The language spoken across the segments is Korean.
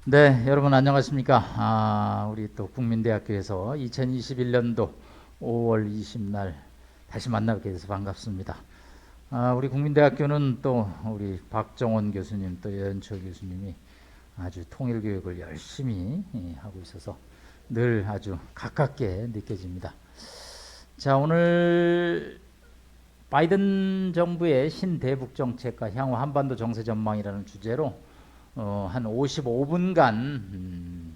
네, 여러분 안녕하십니까? 우리 또 국민대학교에서 2021년도 5월 20날 다시 만나게 돼서 반갑습니다. 우리 국민대학교는 또 우리 박정원 교수님 또 여현철 교수님이 아주 통일교육을 열심히 하고 있어서 늘 아주 가깝게 느껴집니다. 자, 오늘 바이든 정부의 신대북 정책과 향후 한반도 정세 전망이라는 주제로 한 55분간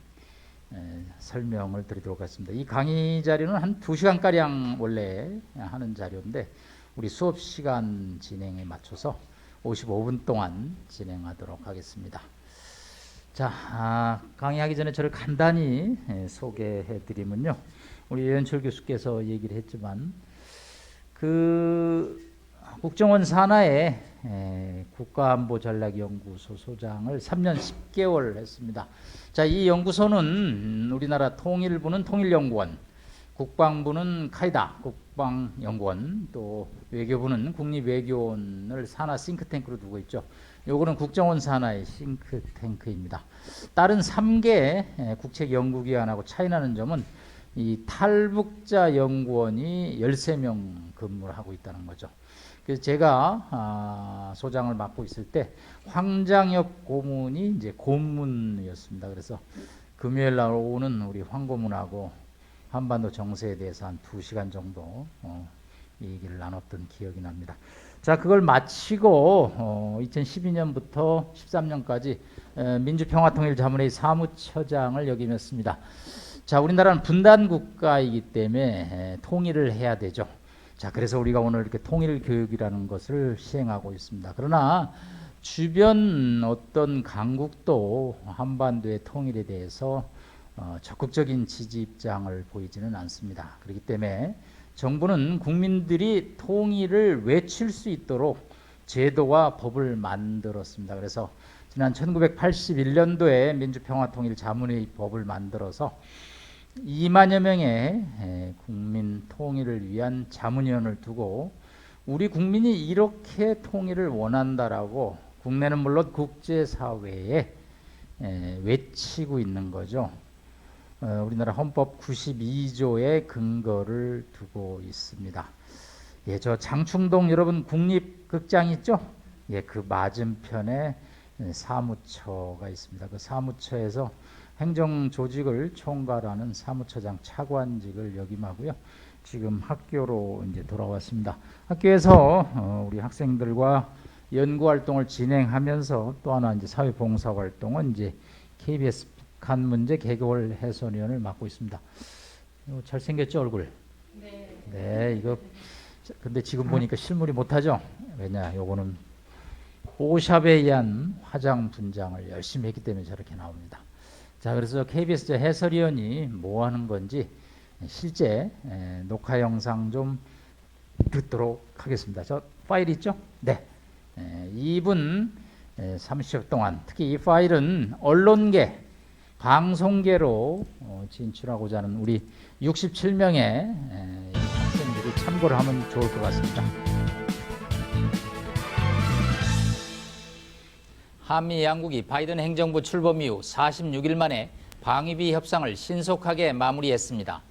설명을 드리도록 하겠습니다. 이 강의 자료는 한 2시간가량 원래 하는 자료인데 우리 수업 시간 진행에 맞춰서 55분 동안 진행하도록 하겠습니다. 자, 강의하기 전에 저를 간단히 소개해 드리면요. 우리 여현철 교수께서 얘기를 했지만 국정원 산하의 국가안보전략연구소 소장을 3년 10개월 했습니다. 자, 이 연구소는 우리나라 통일부는 통일연구원, 국방부는 카이다 국방연구원, 또 외교부는 국립외교원을 산하 싱크탱크로 두고 있죠. 요거는 국정원 산하의 싱크탱크입니다. 다른 3개 국책연구기관하고 차이나는 점은 이 탈북자 연구원이 13명 근무를 하고 있다는 거죠. 그래서 제가 소장을 맡고 있을 때 황장엽 고문이 이제 고문이었습니다. 그래서 금요일 날 오는 우리 황 고문하고 한반도 정세에 대해서 한 2시간 정도 얘기를 나눴던 기억이 납니다. 자, 그걸 마치고 2012년부터 13년까지 민주평화통일자문회의 사무처장을 역임했습니다. 자, 우리나라는 분단 국가이기 때문에 통일을 해야 되죠. 자, 그래서 우리가 오늘 이렇게 통일 교육이라는 것을 시행하고 있습니다. 그러나 주변 어떤 강국도 한반도의 통일에 대해서 적극적인 지지 입장을 보이지는 않습니다. 그렇기 때문에 정부는 국민들이 통일을 외칠 수 있도록 제도와 법을 만들었습니다. 그래서 지난 1981년도에 민주평화통일자문회의 법을 만들어서 2만여 명의 국민 통일을 위한 자문위원을 두고 우리 국민이 이렇게 통일을 원한다라고 국내는 물론 국제사회에 외치고 있는 거죠. 우리나라 헌법 92조의 근거를 두고 있습니다. 예, 저 장충동 여러분 국립극장 있죠? 예, 그 맞은편에 사무처가 있습니다. 그 사무처에서 행정조직을 총괄하는 사무처장 차관직을 역임하고요. 지금 학교로 이제 돌아왔습니다. 학교에서 우리 학생들과 연구활동을 진행하면서 또 하나 이제 사회봉사활동은 이제 KBS 북한 문제 개걸 해설위원을 맡고 있습니다. 잘생겼죠, 얼굴? 네. 네, 이거 근데 지금 보니까 실물이 못하죠? 왜냐, 요거는 오샵에 의한 화장 분장을 열심히 했기 때문에 저렇게 나옵니다. 자, 그래서 KBS 해설위원이 뭐 하는 건지 실제 녹화 영상 좀 듣도록 하겠습니다. 저 파일 있죠? 네. 2분 30초 동안 특히 이 파일은 언론계, 방송계로 진출하고자 하는 우리 67명의 학생들이 참고를 하면 좋을 것 같습니다. 한미 양국이 바이든 행정부 출범 이후 46일 만에 방위비 협상을 신속하게 마무리했습니다.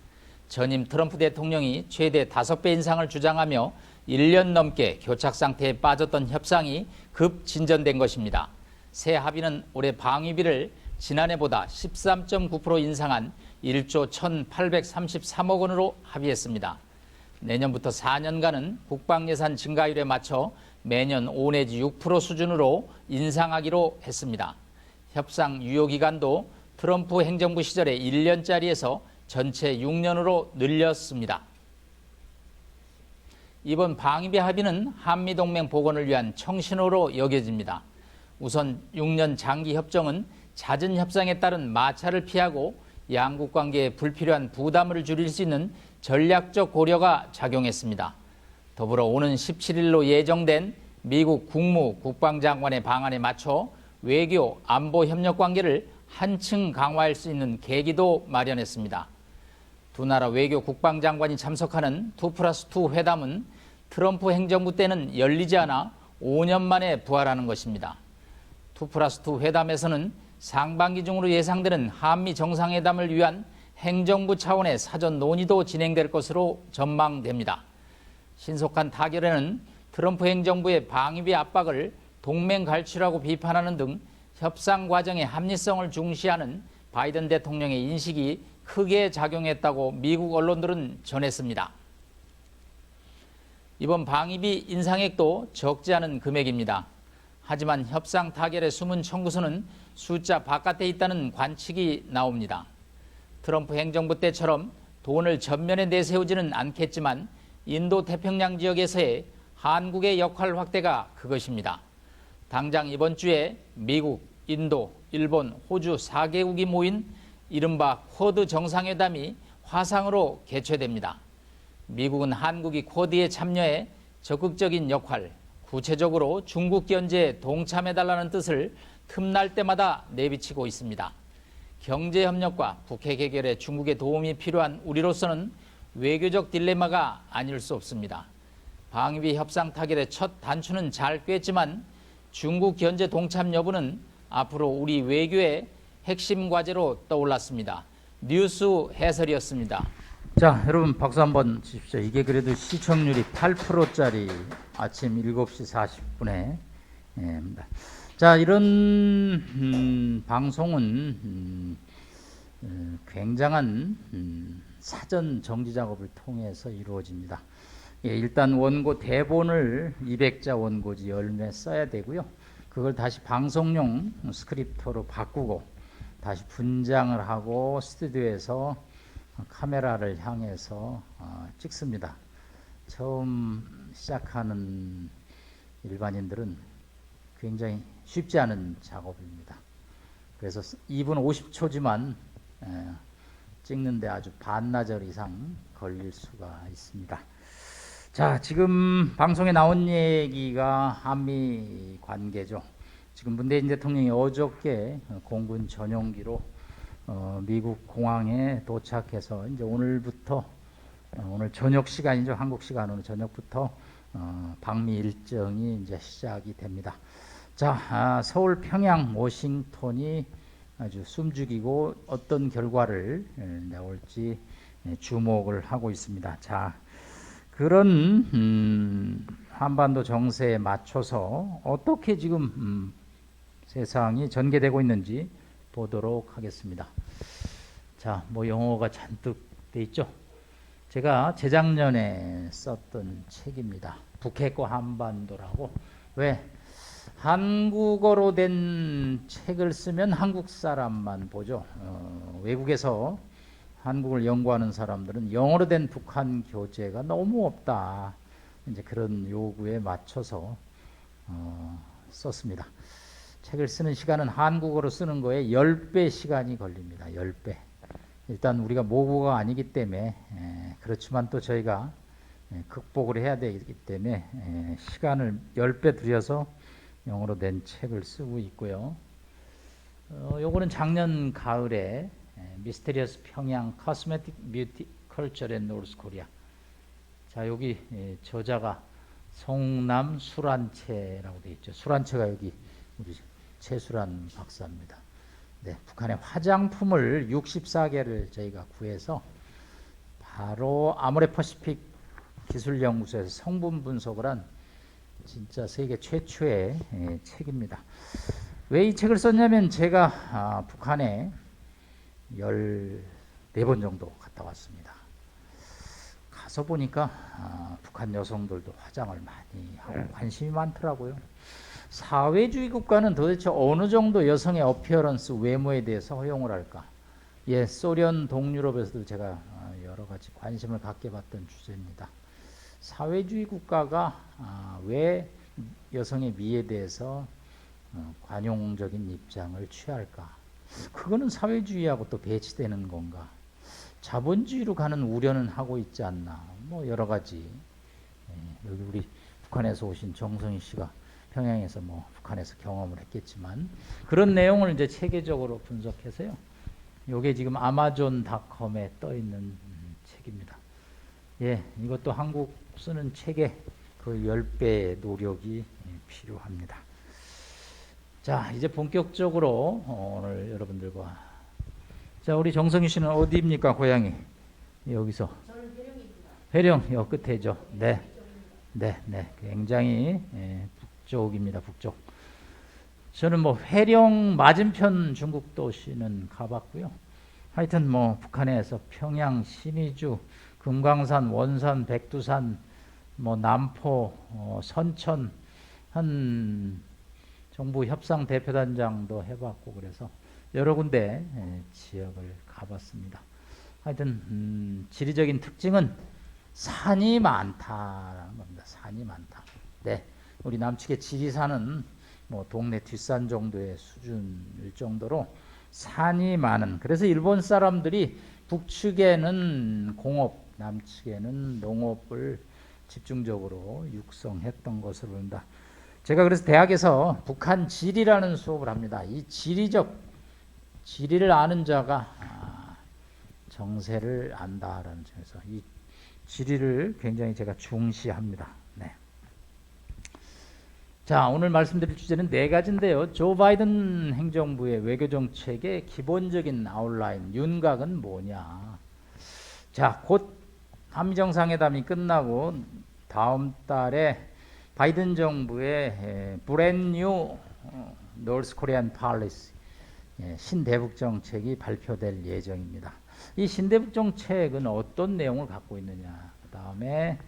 전임 트럼프 대통령이 최대 5배 인상을 주장하며 1년 넘게 교착 상태에 빠졌던 협상이 급 진전된 것입니다. 새 합의는 올해 방위비를 지난해보다 13.9% 인상한 1조 1,833억 원으로 합의했습니다. 내년부터 4년간은 국방예산 증가율에 맞춰 매년 5 내지 6% 수준으로 인상하기로 했습니다. 협상 유효기간도 트럼프 행정부 시절의 1년짜리에서 전체 6년으로 늘렸습니다. 이번 방위비 합의는 한미동맹 복원을 위한 청신호로 여겨집니다. 우선 6년 장기 협정은 잦은 협상에 따른 마찰을 피하고 양국 관계에 불필요한 부담을 줄일 수 있는 전략적 고려가 작용했습니다. 더불어 오는 17일로 예정된 미국 국무 국방장관의 방안에 맞춰 외교 안보 협력 관계를 한층 강화할 수 있는 계기도 마련했습니다. 두 나라 외교 국방장관이 참석하는 2+2 회담은 트럼프 행정부 때는 열리지 않아 5년 만에 부활하는 것입니다. 2+2 회담에서는 상반기 중으로 예상되는 한미 정상회담을 위한 행정부 차원의 사전 논의도 진행될 것으로 전망됩니다. 신속한 타결에는 트럼프 행정부의 방위비 압박을 동맹 갈취라고 비판하는 등 협상 과정의 합리성을 중시하는 바이든 대통령의 인식이 크게 작용했다고 미국 언론들은 전했습니다. 이번 방위비 인상액도 적지 않은 금액입니다. 하지만 협상 타결의 숨은 청구서는 숫자 바깥에 있다는 관측이 나옵니다. 트럼프 행정부 때처럼 돈을 전면에 내세우지는 않겠지만 인도 태평양 지역에서의 한국의 역할 확대가 그것입니다. 당장 이번 주에 미국, 인도, 일본, 호주 4개국이 모인 이른바 쿼드 정상회담이 화상으로 개최됩니다. 미국은 한국이 쿼드에 참여해 적극적인 역할, 구체적으로 중국 견제에 동참해달라는 뜻을 틈날 때마다 내비치고 있습니다. 경제협력과 북핵 해결에 중국의 도움이 필요한 우리로서는 외교적 딜레마가 아닐 수 없습니다. 방위비 협상 타결의 첫 단추는 잘 꿰지만 중국 견제 동참 여부는 앞으로 우리 외교의 핵심 과제로 떠올랐습니다. 뉴스 해설이었습니다. 자, 여러분 박수 한번 주십시오. 이게 그래도 시청률이 8%짜리 아침 7시 40분에 자, 이런 방송은 굉장한 사전 정지 작업을 통해서 이루어집니다. 일단 원고 대본을 200자 원고지 열매 써야 되고요. 그걸 다시 방송용 스크립터로 바꾸고 다시 분장을 하고 스튜디오에서 카메라를 향해서 찍습니다. 처음 시작하는 일반인들은 굉장히 쉽지 않은 작업입니다. 그래서 2분 50초지만 찍는데 아주 반나절 이상 걸릴 수가 있습니다. 자, 지금 방송에 나온 얘기가 한미 관계죠. 지금 문재인 대통령이 어저께 공군 전용기로 미국 공항에 도착해서 이제 오늘부터 오늘 저녁 시간이죠. 한국 시간으로 저녁부터 방미 일정이 이제 시작이 됩니다. 자, 서울, 평양, 워싱턴이 아주 숨죽이고 어떤 결과를 내올지 주목을 하고 있습니다. 자, 그런 한반도 정세에 맞춰서 어떻게 지금 세상이 전개되고 있는지 보도록 하겠습니다. 자, 뭐 영어가 잔뜩 돼 있죠. 제가 재작년에 썼던 책입니다. 북핵과 한반도라고. 왜? 한국어로 된 책을 쓰면 한국 사람만 보죠. 외국에서 한국을 연구하는 사람들은 영어로 된 북한 교재가 너무 없다. 이제 그런 요구에 맞춰서 썼습니다. 책을 쓰는 시간은 한국어로 쓰는 거에 10배 시간이 걸립니다. 10배. 일단 우리가 모국어가 아니기 때문에 그렇지만 또 저희가 극복을 해야 되기 때문에 시간을 10배 들여서 영어로 된 책을 쓰고 있고요. 요거는 작년 가을에 미스테리어스 평양 코스메틱 뷰티 컬처 앤 노스 코리아. 자, 여기 저자가 송남 수란채라고 되어 있죠. 수란채가 여기 우리 최수란 박사입니다. 네, 북한의 화장품을 64개를 저희가 구해서 바로 아모레퍼시픽 기술연구소에서 성분 분석을 한 진짜 세계 최초의 책입니다. 왜 이 책을 썼냐면 제가 북한에 14번 정도 갔다 왔습니다. 가서 보니까 북한 여성들도 화장을 많이 하고 관심이 많더라고요. 사회주의 국가는 도대체 어느 정도 여성의 어피어런스, 외모에 대해서 허용을 할까? 예, 소련 동유럽에서도 제가 여러 가지 관심을 갖게 봤던 주제입니다. 사회주의 국가가 왜 여성의 미에 대해서 관용적인 입장을 취할까? 그거는 사회주의하고 또 배치되는 건가? 자본주의로 가는 우려는 하고 있지 않나? 뭐 여러 가지. 여기 우리 북한에서 오신 정성희 씨가 평양에서 뭐 북한에서 경험을 했겠지만 그런 내용을 이제 체계적으로 분석해서요. 요게 지금 아마존닷컴에 떠 있는 책입니다. 예, 이것도 한국 쓰는 책에 그 10배의 노력이 필요합니다. 자, 이제 본격적으로 오늘 여러분들과 자, 우리 정성희 씨는 어디입니까? 고향이 여기서 저는 대령입니다. 회령 여 끝에죠. 네, 네, 네. 굉장히 북쪽입니다. 북쪽. 저는 뭐 회령 맞은편 중국 도시는 가봤고요. 하여튼 뭐 북한에서 평양, 신의주, 금강산, 원산, 백두산, 뭐 남포, 선천 한 정부 협상 대표단장도 해봤고 그래서 여러 군데 지역을 가봤습니다. 하여튼 지리적인 특징은 산이 많다라는 겁니다. 산이 많다. 네, 우리 남측의 지리산은 뭐 동네 뒷산 정도의 수준일 정도로 산이 많은. 그래서 일본 사람들이 북측에는 공업, 남측에는 농업을 집중적으로 육성했던 것으로 본다. 제가 그래서 대학에서 북한 지리라는 수업을 합니다. 이 지리를 아는 자가 정세를 안다라는 점에서 이 지리를 굉장히 제가 중시합니다. 네. 자, 오늘 말씀드릴 주제는 네 가지인데요. 조 바이든 행정부의 외교 정책의 기본적인 아웃라인, 윤곽은 뭐냐. 자, 곧 한미 정상회담이 끝나고 다음 달에 바이든 정부의 브랜뉴 노스 코리안 팔리시 신대북 정책이 발표될 예정입니다. 이 신대북 정책은 어떤 내용을 갖고 있느냐, 그 다음에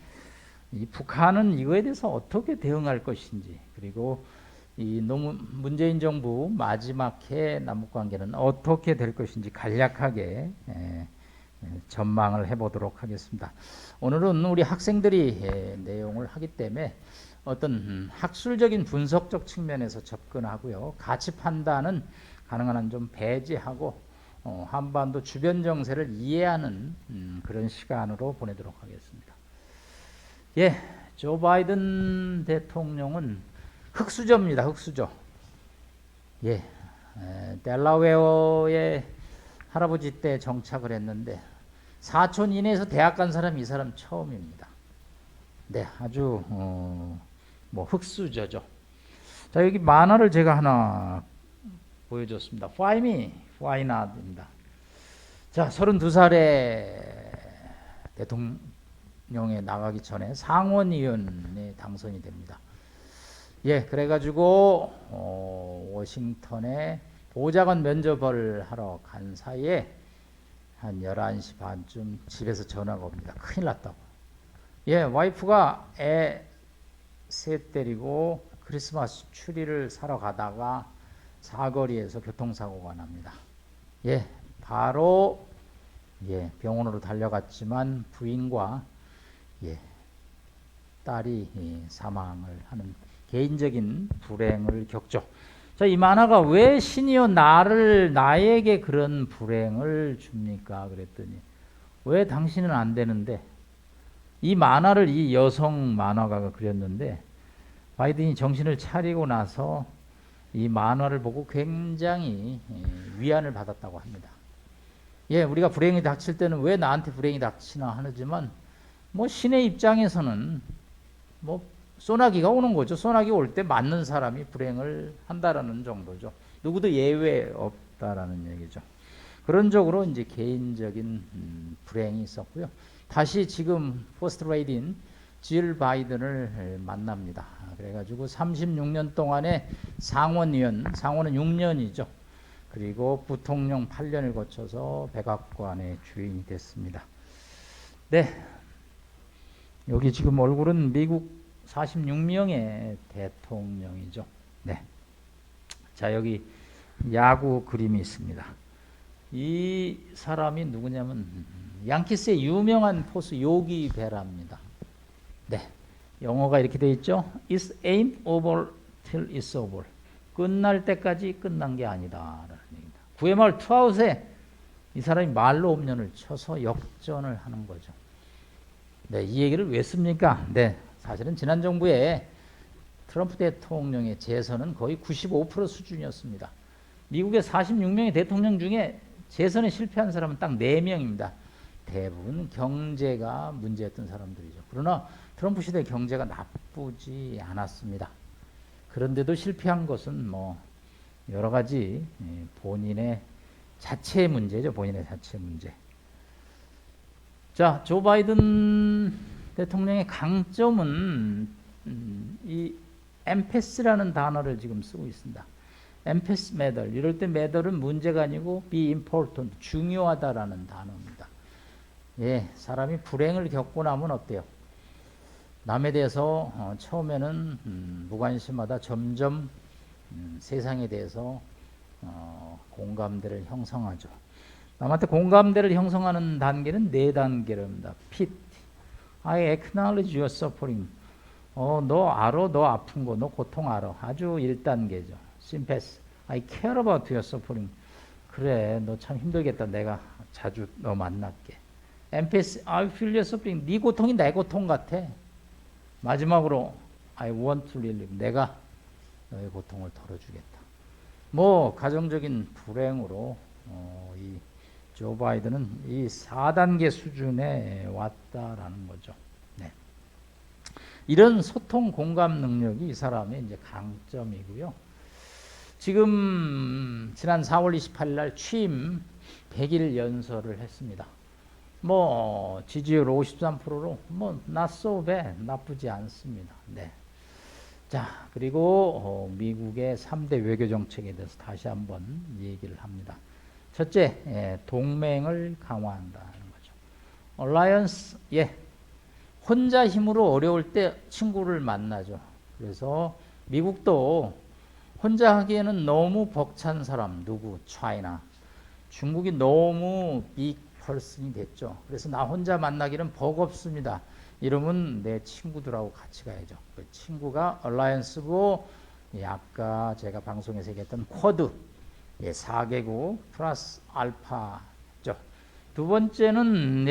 이 북한은 이거에 대해서 어떻게 대응할 것인지, 그리고 이 문재인 정부 마지막 해 남북 관계는 어떻게 될 것인지 간략하게 전망을 해보도록 하겠습니다. 오늘은 우리 학생들이 내용을 하기 때문에 어떤 학술적인 분석적 측면에서 접근하고요. 가치 판단은 가능한 한 좀 배제하고 한반도 주변 정세를 이해하는 그런 시간으로 보내도록 하겠습니다. 예, 조 바이든 대통령은 흑수저입니다. 흑수저. 예, 델라웨어의 할아버지 때 정착을 했는데 사촌 이내에서 대학 간 사람이 이 사람 처음입니다. 네, 아주 뭐 흑수저죠. 자, 여기 만화를 제가 하나 보여줬습니다. Why me? Why not입니다. 자, 32살에 대통령에 나가기 전에 상원의원에 당선이 됩니다. 예, 그래가지고 워싱턴에 보좌관 면접을 하러 간 사이에 한 11시 반쯤 집에서 전화가 옵니다. 큰일 났다고. 예, 와이프가 애 셋 데리고 크리스마스 추리를 사러 가다가 사거리에서 교통사고가 납니다. 예, 바로 병원으로 달려갔지만 부인과 딸이 사망을 하는 개인적인 불행을 겪죠. 자, 이 만화가 왜 신이여 나에게 그런 불행을 줍니까? 그랬더니 왜 당신은 안 되는데, 이 만화를 이 여성 만화가가 그렸는데 바이든이 정신을 차리고 나서 이 만화를 보고 굉장히 위안을 받았다고 합니다. 예, 우리가 불행이 닥칠 때는 왜 나한테 불행이 닥치나 하지만 뭐 신의 입장에서는 뭐 소나기가 오는 거죠. 소나기 올 때 맞는 사람이 불행을 한다라는 정도죠. 누구도 예외 없다라는 얘기죠. 그런 쪽으로 이제 개인적인 불행이 있었고요. 다시 지금 퍼스트 레이디인 질 바이든을 만납니다. 그래가지고 36년 동안의 상원은 6년이죠. 그리고 부통령 8년을 거쳐서 백악관의 주인이 됐습니다. 네, 여기 지금 얼굴은 미국 46명의 대통령이죠. 네, 자, 여기 야구 그림이 있습니다. 이 사람이 누구냐면 양키스의 유명한 포수 요기 베라입니다. 네, 영어가 이렇게 되어 있죠. It's ain't over till it's over. 끝날 때까지 끝난 게 아니다라는 얘기입니다. 9회 말 투아웃에 이 사람이 말로 홈런을 쳐서 역전을 하는 거죠. 네, 이 얘기를 왜 씁니까? 네, 사실은 지난 정부에 트럼프 대통령의 재선은 거의 95% 수준이었습니다. 미국의 46명의 대통령 중에 재선에 실패한 사람은 딱 4명입니다. 대부분 경제가 문제였던 사람들이죠. 그러나 트럼프 시대 경제가 나쁘지 않았습니다. 그런데도 실패한 것은 뭐 여러 가지 본인의 자체 문제죠. 본인의 자체 문제. 자, 조 바이든 대통령의 강점은 이 엠패스라는 단어를 지금 쓰고 있습니다. 엠패스 매들. 이럴 때 매들은 문제가 아니고 be important, 중요하다라는 단어입니다. 예, 사람이 불행을 겪고 나면 어때요? 남에 대해서 처음에는 무관심하다 점점 세상에 대해서 공감대를 형성하죠. 남한테 공감대를 형성하는 단계는 4단계랍니다. pity, I acknowledge your suffering. 너 알아? 너 아픈 거, 너 고통 알아. 아주 1단계죠. sympathy, I care about your suffering. 그래, 너 참 힘들겠다. 내가 자주 너 만날게. empathy, I feel your suffering. 네 고통이 내 고통 같아. 마지막으로 I want to relieve. 내가 너의 고통을 덜어주겠다. 뭐 가정적인 불행으로 이 조 바이든은 이 4단계 수준에 왔다라는 거죠. 네. 이런 소통 공감 능력이 이 사람의 이제 강점이고요. 지금 지난 4월 28일 날 취임 100일 연설을 했습니다. 뭐 지지율 53%로 뭐 not so bad, 나쁘지 않습니다. 네. 자, 그리고 미국의 3대 외교 정책에 대해서 다시 한번 얘기를 합니다. 첫째, 동맹을 강화한다는 거죠. alliance, 혼자 힘으로 어려울 때 친구를 만나죠. 그래서 미국도 혼자 하기에는 너무 벅찬 사람, 누구? 차이나. 중국이 너무 빅 펄슨이 됐죠. 그래서 나 혼자 만나기는 버겁습니다. 이러면 내 친구들하고 같이 가야죠. 그 친구가 얼라이언스고, 아까 제가 방송에서 얘기했던 쿼드, 4개국 플러스 알파죠. 두 번째는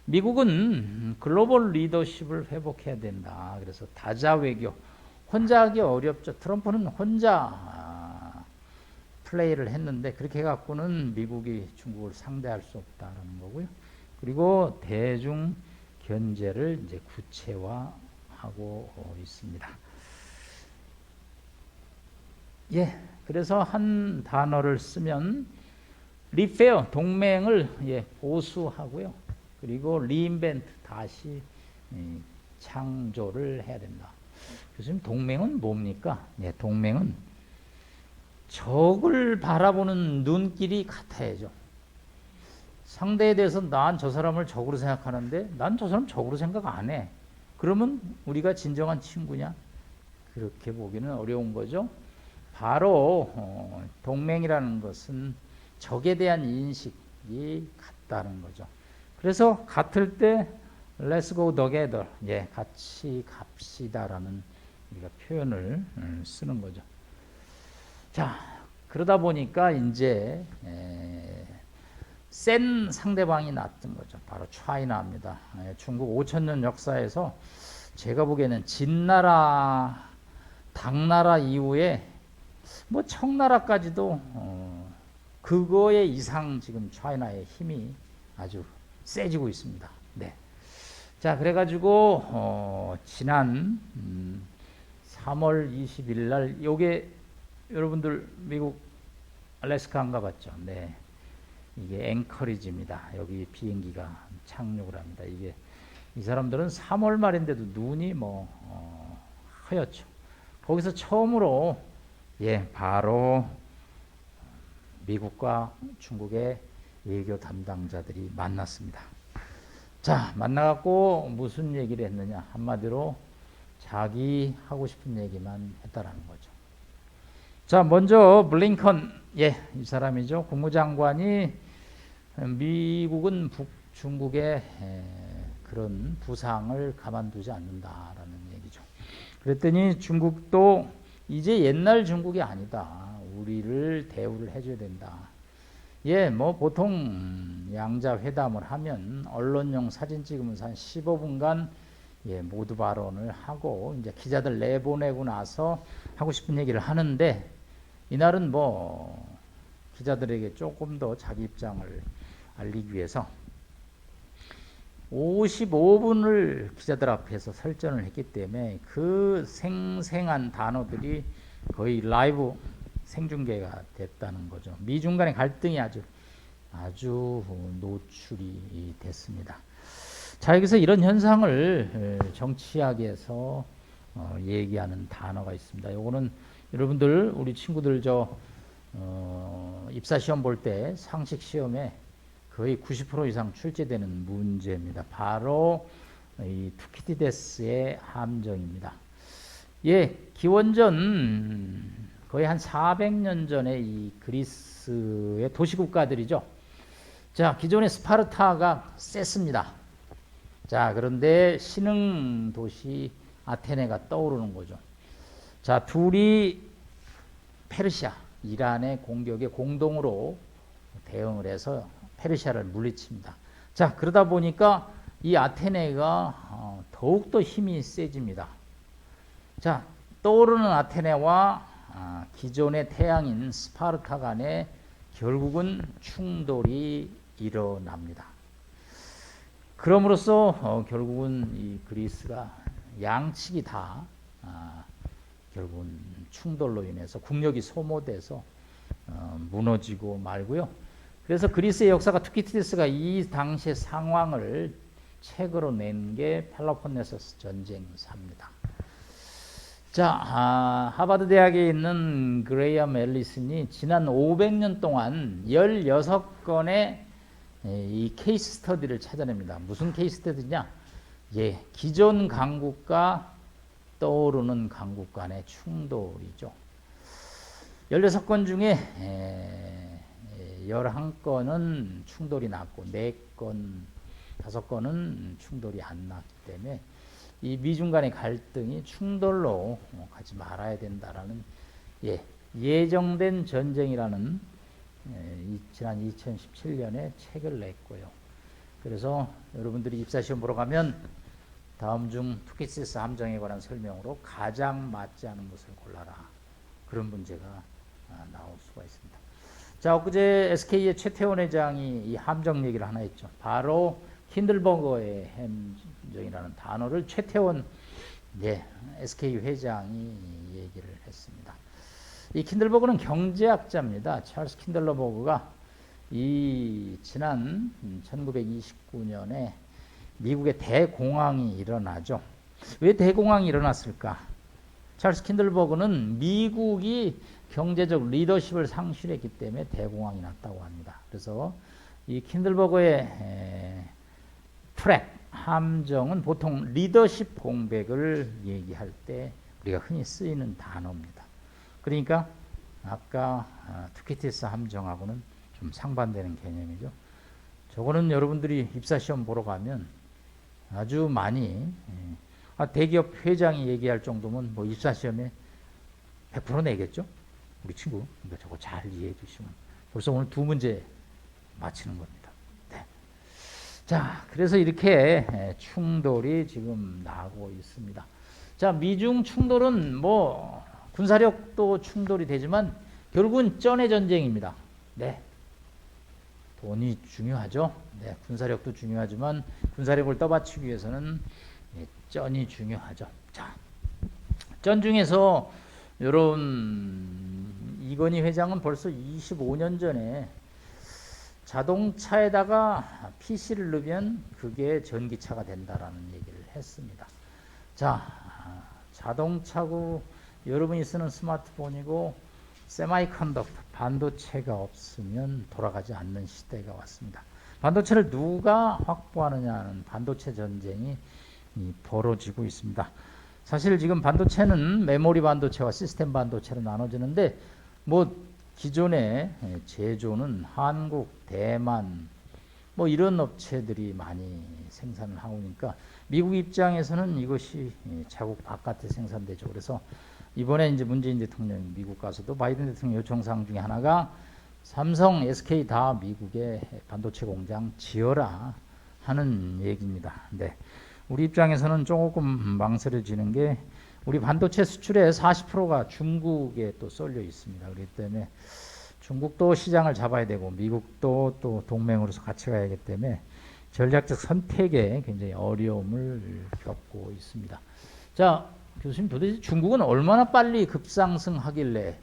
미국은 글로벌 리더십을 회복해야 된다. 그래서 다자 외교, 혼자 하기 어렵죠. 트럼프는 혼자 플레이를 했는데 그렇게 해갖고는 미국이 중국을 상대할 수 없다는 거고요. 그리고 대중 견제를 이제 구체화하고 있습니다. 그래서 한 단어를 쓰면 리페어, 동맹을 보수하고요. 그리고 리인벤트, 다시 창조를 해야 된다. 교수님, 동맹은 뭡니까? 동맹은 적을 바라보는 눈길이 같아야죠. 상대에 대해서 난 저 사람을 적으로 생각하는데 난 저 사람 적으로 생각 안 해. 그러면 우리가 진정한 친구냐? 그렇게 보기는 어려운 거죠. 바로 동맹이라는 것은 적에 대한 인식이 같다는 거죠. 그래서 같을 때 Let's go together, 같이 갑시다라는 우리가 표현을 쓰는 거죠. 자, 그러다 보니까 이제 센 상대방이 났던 거죠. 바로 차이나입니다. 중국 5,000년 역사에서 제가 보기에는 진나라, 당나라 이후에 뭐 청나라까지도 그거에 이상 지금 차이나의 힘이 아주 세지고 있습니다. 네. 자, 그래가지고 지난 3월 20일 날 요게 여러분들 미국 알래스카 안 가봤죠? 네. 이게 앵커리지입니다. 여기 비행기가 착륙을 합니다. 이게 이 사람들은 3월 말인데도 눈이 하얗죠. 거기서 처음으로 바로 미국과 중국의 외교 담당자들이 만났습니다. 자, 만나갖고 무슨 얘기를 했느냐? 한마디로 자기 하고 싶은 얘기만 했다라는 거죠. 자, 먼저 블링컨, 이 사람이죠. 국무장관이 미국은 중국의 그런 부상을 가만두지 않는다라는 얘기죠. 그랬더니 중국도 이제 옛날 중국이 아니다. 우리를 대우를 해줘야 된다. 뭐 보통 양자 회담을 하면 언론용 사진 찍으면서 한 15분간 모두 발언을 하고 이제 기자들 내보내고 나서 하고 싶은 얘기를 하는데 이날은 기자들에게 조금 더 자기 입장을 알리기 위해서 55분을 기자들 앞에서 설전을 했기 때문에 그 생생한 단어들이 거의 라이브 생중계가 됐다는 거죠. 미중 간의 갈등이 아주 노출이 됐습니다. 자, 여기서 이런 현상을 정치학에서 얘기하는 단어가 있습니다. 요거는 여러분들 우리 친구들 입사 시험 볼 때 상식 시험에 거의 90% 이상 출제되는 문제입니다. 바로 이 투키디데스의 함정입니다. 예, 기원전 거의 한 400년 전에 이 그리스의 도시국가들이죠. 자, 기존의 스파르타가 셌습니다. 자, 그런데 신흥 도시 아테네가 떠오르는 거죠. 자, 둘이 페르시아, 이란의 공격에 공동으로 대응을 해서 페르시아를 물리칩니다. 자, 그러다 보니까 이 아테네가 더욱더 힘이 세집니다. 자, 떠오르는 아테네와 기존의 태양인 스파르타 간에 결국은 충돌이 일어납니다. 그럼으로써 결국은 이 그리스가 양측이 다 결국은 충돌로 인해서 국력이 소모돼서 무너지고 말고요. 그래서 그리스의 역사가 투키디데스가 이 당시의 상황을 책으로 낸 게 펠로폰네소스 전쟁사입니다. 자, 하버드 대학에 있는 그레이엄 앨리슨이 지난 500년 동안 16건의 이 케이스 스터디를 찾아냅니다. 무슨 케이스 스터디냐? 예, 기존 강국과 떠오르는 강국 간의 충돌이죠. 16건 중에 11건은 충돌이 났고 4건, 5건은 충돌이 안 났기 때문에 이 미중 간의 갈등이 충돌로 가지 말아야 된다라는 예정된 전쟁이라는 지난 2017년에 책을 냈고요. 그래서 여러분들이 입사시험 보러 가면 다음 중 투키디데스 함정에 관한 설명으로 가장 맞지 않은 것을 골라라. 그런 문제가 나올 수가 있습니다. 자, 엊그제 SK의 최태원 회장이 이 함정 얘기를 하나 했죠. 바로 힌들버거의 함정이라는 단어를 최태원 SK 회장이 얘기를 했습니다. 이 킨들버그는 경제학자입니다. 찰스 킨들버그가 이 지난 1929년에 미국의 대공황이 일어나죠. 왜 대공황이 일어났을까? 찰스 킨들버그는 미국이 경제적 리더십을 상실했기 때문에 대공황이 났다고 합니다. 그래서 이 킨들버그의 트랩, 함정은 보통 리더십 공백을 얘기할 때 우리가 흔히 쓰이는 단어입니다. 그러니까 아까 투키디데스 함정하고는 좀 상반되는 개념이죠. 저거는 여러분들이 입사시험 보러 가면 아주 많이 대기업 회장이 얘기할 정도면 뭐 입사시험에 100% 내겠죠? 우리 친구. 그러니까 저거 잘 이해해 주시면 벌써 오늘 2문제 맞히는 겁니다. 네. 자, 그래서 이렇게 충돌이 지금 나고 있습니다. 자, 미중 충돌은 뭐 군사력도 충돌이 되지만 결국은 쩐의 전쟁입니다. 네. 돈이 중요하죠. 네, 군사력도 중요하지만 군사력을 떠받치기 위해서는 쩐이 중요하죠. 자, 쩐 중에서 여러분 이건희 회장은 벌써 25년 전에 자동차에다가 PC를 넣으면 그게 전기차가 된다라는 얘기를 했습니다. 자, 자동차고 여러분이 쓰는 스마트폰이고 세마이컨덕터 반도체가 없으면 돌아가지 않는 시대가 왔습니다. 반도체를 누가 확보하느냐는 반도체 전쟁이 벌어지고 있습니다. 사실 지금 반도체는 메모리 반도체와 시스템 반도체로 나눠지는데 뭐 기존의 제조는 한국, 대만 뭐 이런 업체들이 많이 생산을 하고 있으니까 미국 입장에서는 이것이 자국 바깥에 생산되죠. 그래서 이번에 이제 문재인 대통령이 미국 가서도 바이든 대통령 요청사항 중에 하나가 삼성, SK 다 미국에 반도체 공장 지어라 하는 얘기입니다. 네. 우리 입장에서는 조금 망설여지는 게 우리 반도체 수출의 40%가 중국에 또 쏠려 있습니다. 그렇기 때문에 중국도 시장을 잡아야 되고 미국도 또 동맹으로서 같이 가야 하기 때문에 전략적 선택에 굉장히 어려움을 겪고 있습니다. 자, 교수님 도대체 중국은 얼마나 빨리 급상승하길래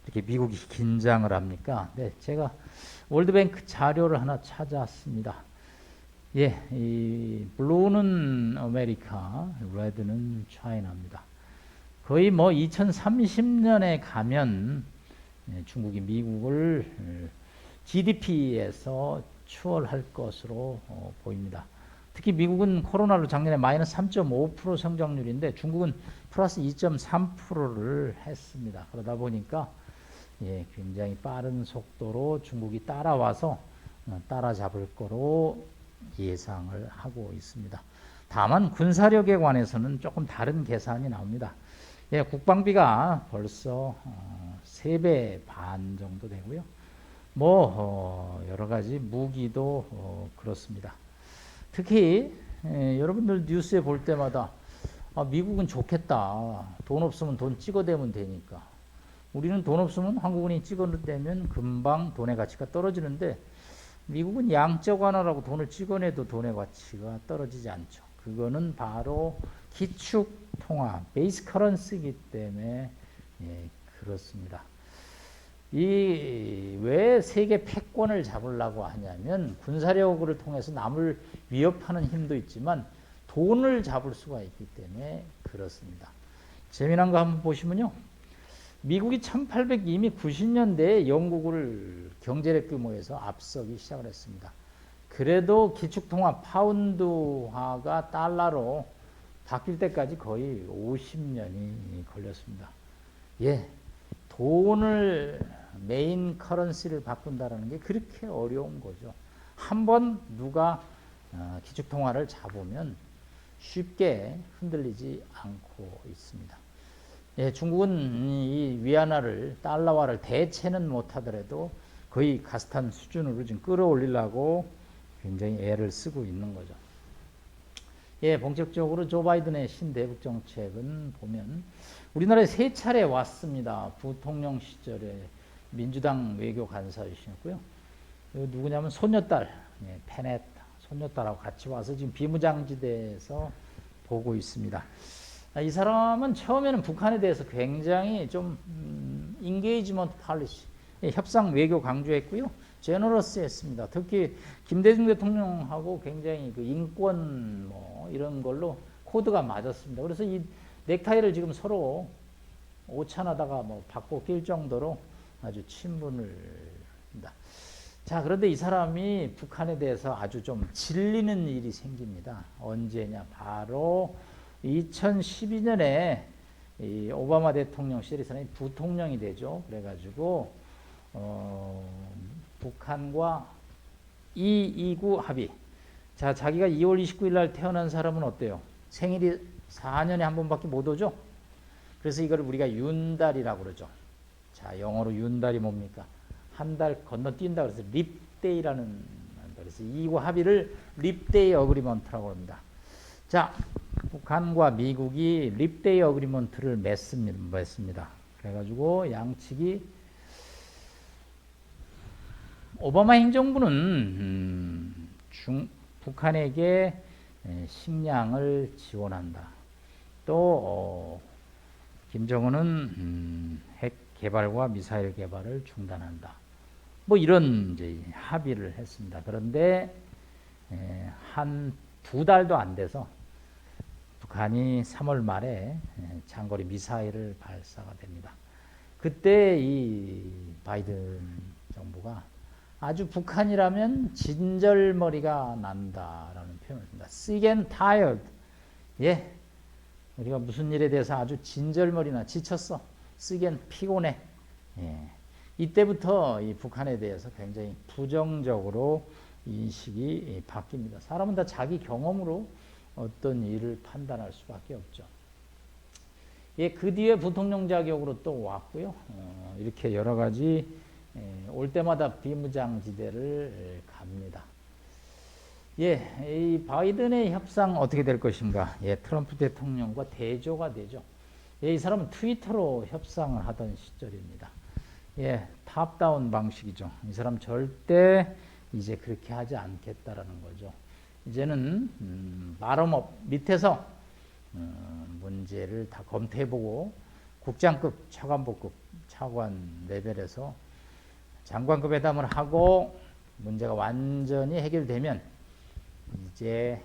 이렇게 미국이 긴장을 합니까? 네, 제가 월드뱅크 자료를 하나 찾아왔습니다. 예, 이 블루는 아메리카, 레드는 차이나입니다. 거의 뭐 2030년에 가면 중국이 미국을 GDP에서 추월할 것으로 보입니다. 특히 미국은 코로나로 작년에 마이너스 3.5% 성장률인데 중국은 플러스 2.3%를 했습니다. 그러다 보니까 굉장히 빠른 속도로 중국이 따라와서 따라잡을 거로 예상을 하고 있습니다. 다만 군사력에 관해서는 조금 다른 계산이 나옵니다. 국방비가 벌써 3배 반 정도 되고요. 여러 가지 무기도 그렇습니다. 특히 여러분들 뉴스에 볼 때마다 미국은 좋겠다. 돈 없으면 돈 찍어대면 되니까. 우리는 돈 없으면 한국은이 찍어대면 금방 돈의 가치가 떨어지는데 미국은 양적 완화라고 돈을 찍어내도 돈의 가치가 떨어지지 않죠. 그거는 바로 기축 통화, 베이스 커런시이기 때문에 그렇습니다. 왜 세계 패권을 잡으려고 하냐면 군사력을 통해서 남을 위협하는 힘도 있지만 돈을 잡을 수가 있기 때문에 그렇습니다. 재미난 거 한번 보시면요. 미국이 1800 이미 90년대에 영국을 경제력 규모에서 앞서기 시작을 했습니다. 그래도 기축통화 파운드화가 달러로 바뀔 때까지 거의 50년이 걸렸습니다. 돈을 메인 커런시를 바꾼다는 게 그렇게 어려운 거죠. 한번 누가 기축통화를 잡으면 쉽게 흔들리지 않고 있습니다. 중국은 이 위안화를 달러화를 대체는 못하더라도 거의 가스탄 수준으로 지금 끌어올리려고 굉장히 애를 쓰고 있는 거죠. 본격적으로 조 바이든의 신대북 정책은 보면 우리나라에 3차례 왔습니다. 부통령 시절에 민주당 외교 간사이셨고요. 누구냐면 손녀딸, 페넷 손녀딸하고 같이 와서 지금 비무장지대에서 보고 있습니다. 이 사람은 처음에는 북한에 대해서 굉장히 좀 인게이지먼트 팔리시, 협상 외교 강조했고요. 제너러스했습니다. 특히 김대중 대통령하고 굉장히 그 인권 이런 걸로 코드가 맞았습니다. 그래서 이 넥타이를 지금 서로 오찬하다가 받고 낄 정도로 아주 친분을 합니다. 자, 그런데 이 사람이 북한에 대해서 아주 좀 질리는 일이 생깁니다. 언제냐? 바로 2012년에 이 오바마 대통령 시절에 이 사람이 부통령이 되죠. 그래가지고 북한과 229 합의. 자, 자기가 2월 29일 날 태어난 사람은 어때요? 생일이 4년에 한 번밖에 못 오죠? 그래서 이걸 우리가 윤달이라고 그러죠. 자, 영어로 윤달이 뭡니까? 한 달 건너뛴다 그래서 립데이라는, 그래서 229 합의를 립데이 어그리먼트라고 합니다. 자, 북한과 미국이 립데이 어그리먼트를 맺습니다. 그래가지고 양측이 오바마 행정부는 북한에게 식량을 지원한다. 또 김정은은 핵 개발과 미사일 개발을 중단한다. 이런 이제 합의를 했습니다. 그런데 한 2달도 안 돼서 북한이 3월 말에 장거리 미사일을 발사가 됩니다. 그때 이 바이든 정부가 아주 북한이라면 진절머리가 난다라는 표현을 씁니다. Sick and tired. 우리가 무슨 일에 대해서 아주 진절머리나 지쳤어. Sick and 피곤해. 이때부터 이 북한에 대해서 굉장히 부정적으로 인식이 바뀝니다. 사람은 다 자기 경험으로 어떤 일을 판단할 수밖에 없죠. 그 뒤에 부통령 자격으로 또 왔고요. 이렇게 여러 가지 올 때마다 비무장지대를 갑니다. 이 바이든의 협상 어떻게 될 것인가? 트럼프 대통령과 대조가 되죠. 이 사람은 트위터로 협상을 하던 시절입니다. 탑다운 방식이죠. 이 사람 절대 이제 그렇게 하지 않겠다라는 거죠. 이제는 바텀업 밑에서 문제를 다 검토해보고 국장급, 차관보급, 차관 레벨에서 장관급 회담을 하고 문제가 완전히 해결되면 이제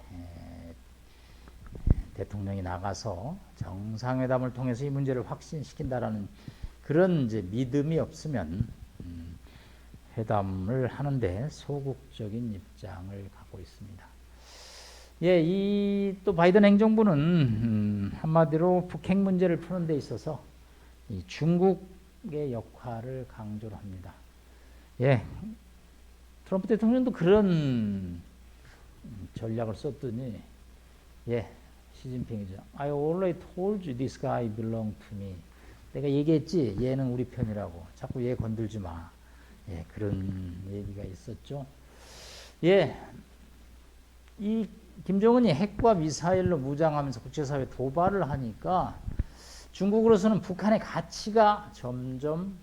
대통령이 나가서 정상회담을 통해서 이 문제를 확신시킨다라는 그런 이제 믿음이 없으면 회담을 하는데 소극적인 입장을 갖고 있습니다. 예, 이 또 바이든 행정부는 한마디로 북핵 문제를 푸는 데 있어서 이 중국의 역할을 강조를 합니다. 예, 트럼프 대통령도 그런 전략을 썼더니 예, 시진핑이죠. I already told you this guy belong to me. 내가 얘기했지, 얘는 우리 편이라고. 자꾸 얘 건들지 마. 예, 그런 얘기가 있었죠. 예, 이 김정은이 핵과 미사일로 무장하면서 국제사회 도발을 하니까 중국으로서는 북한의 가치가 점점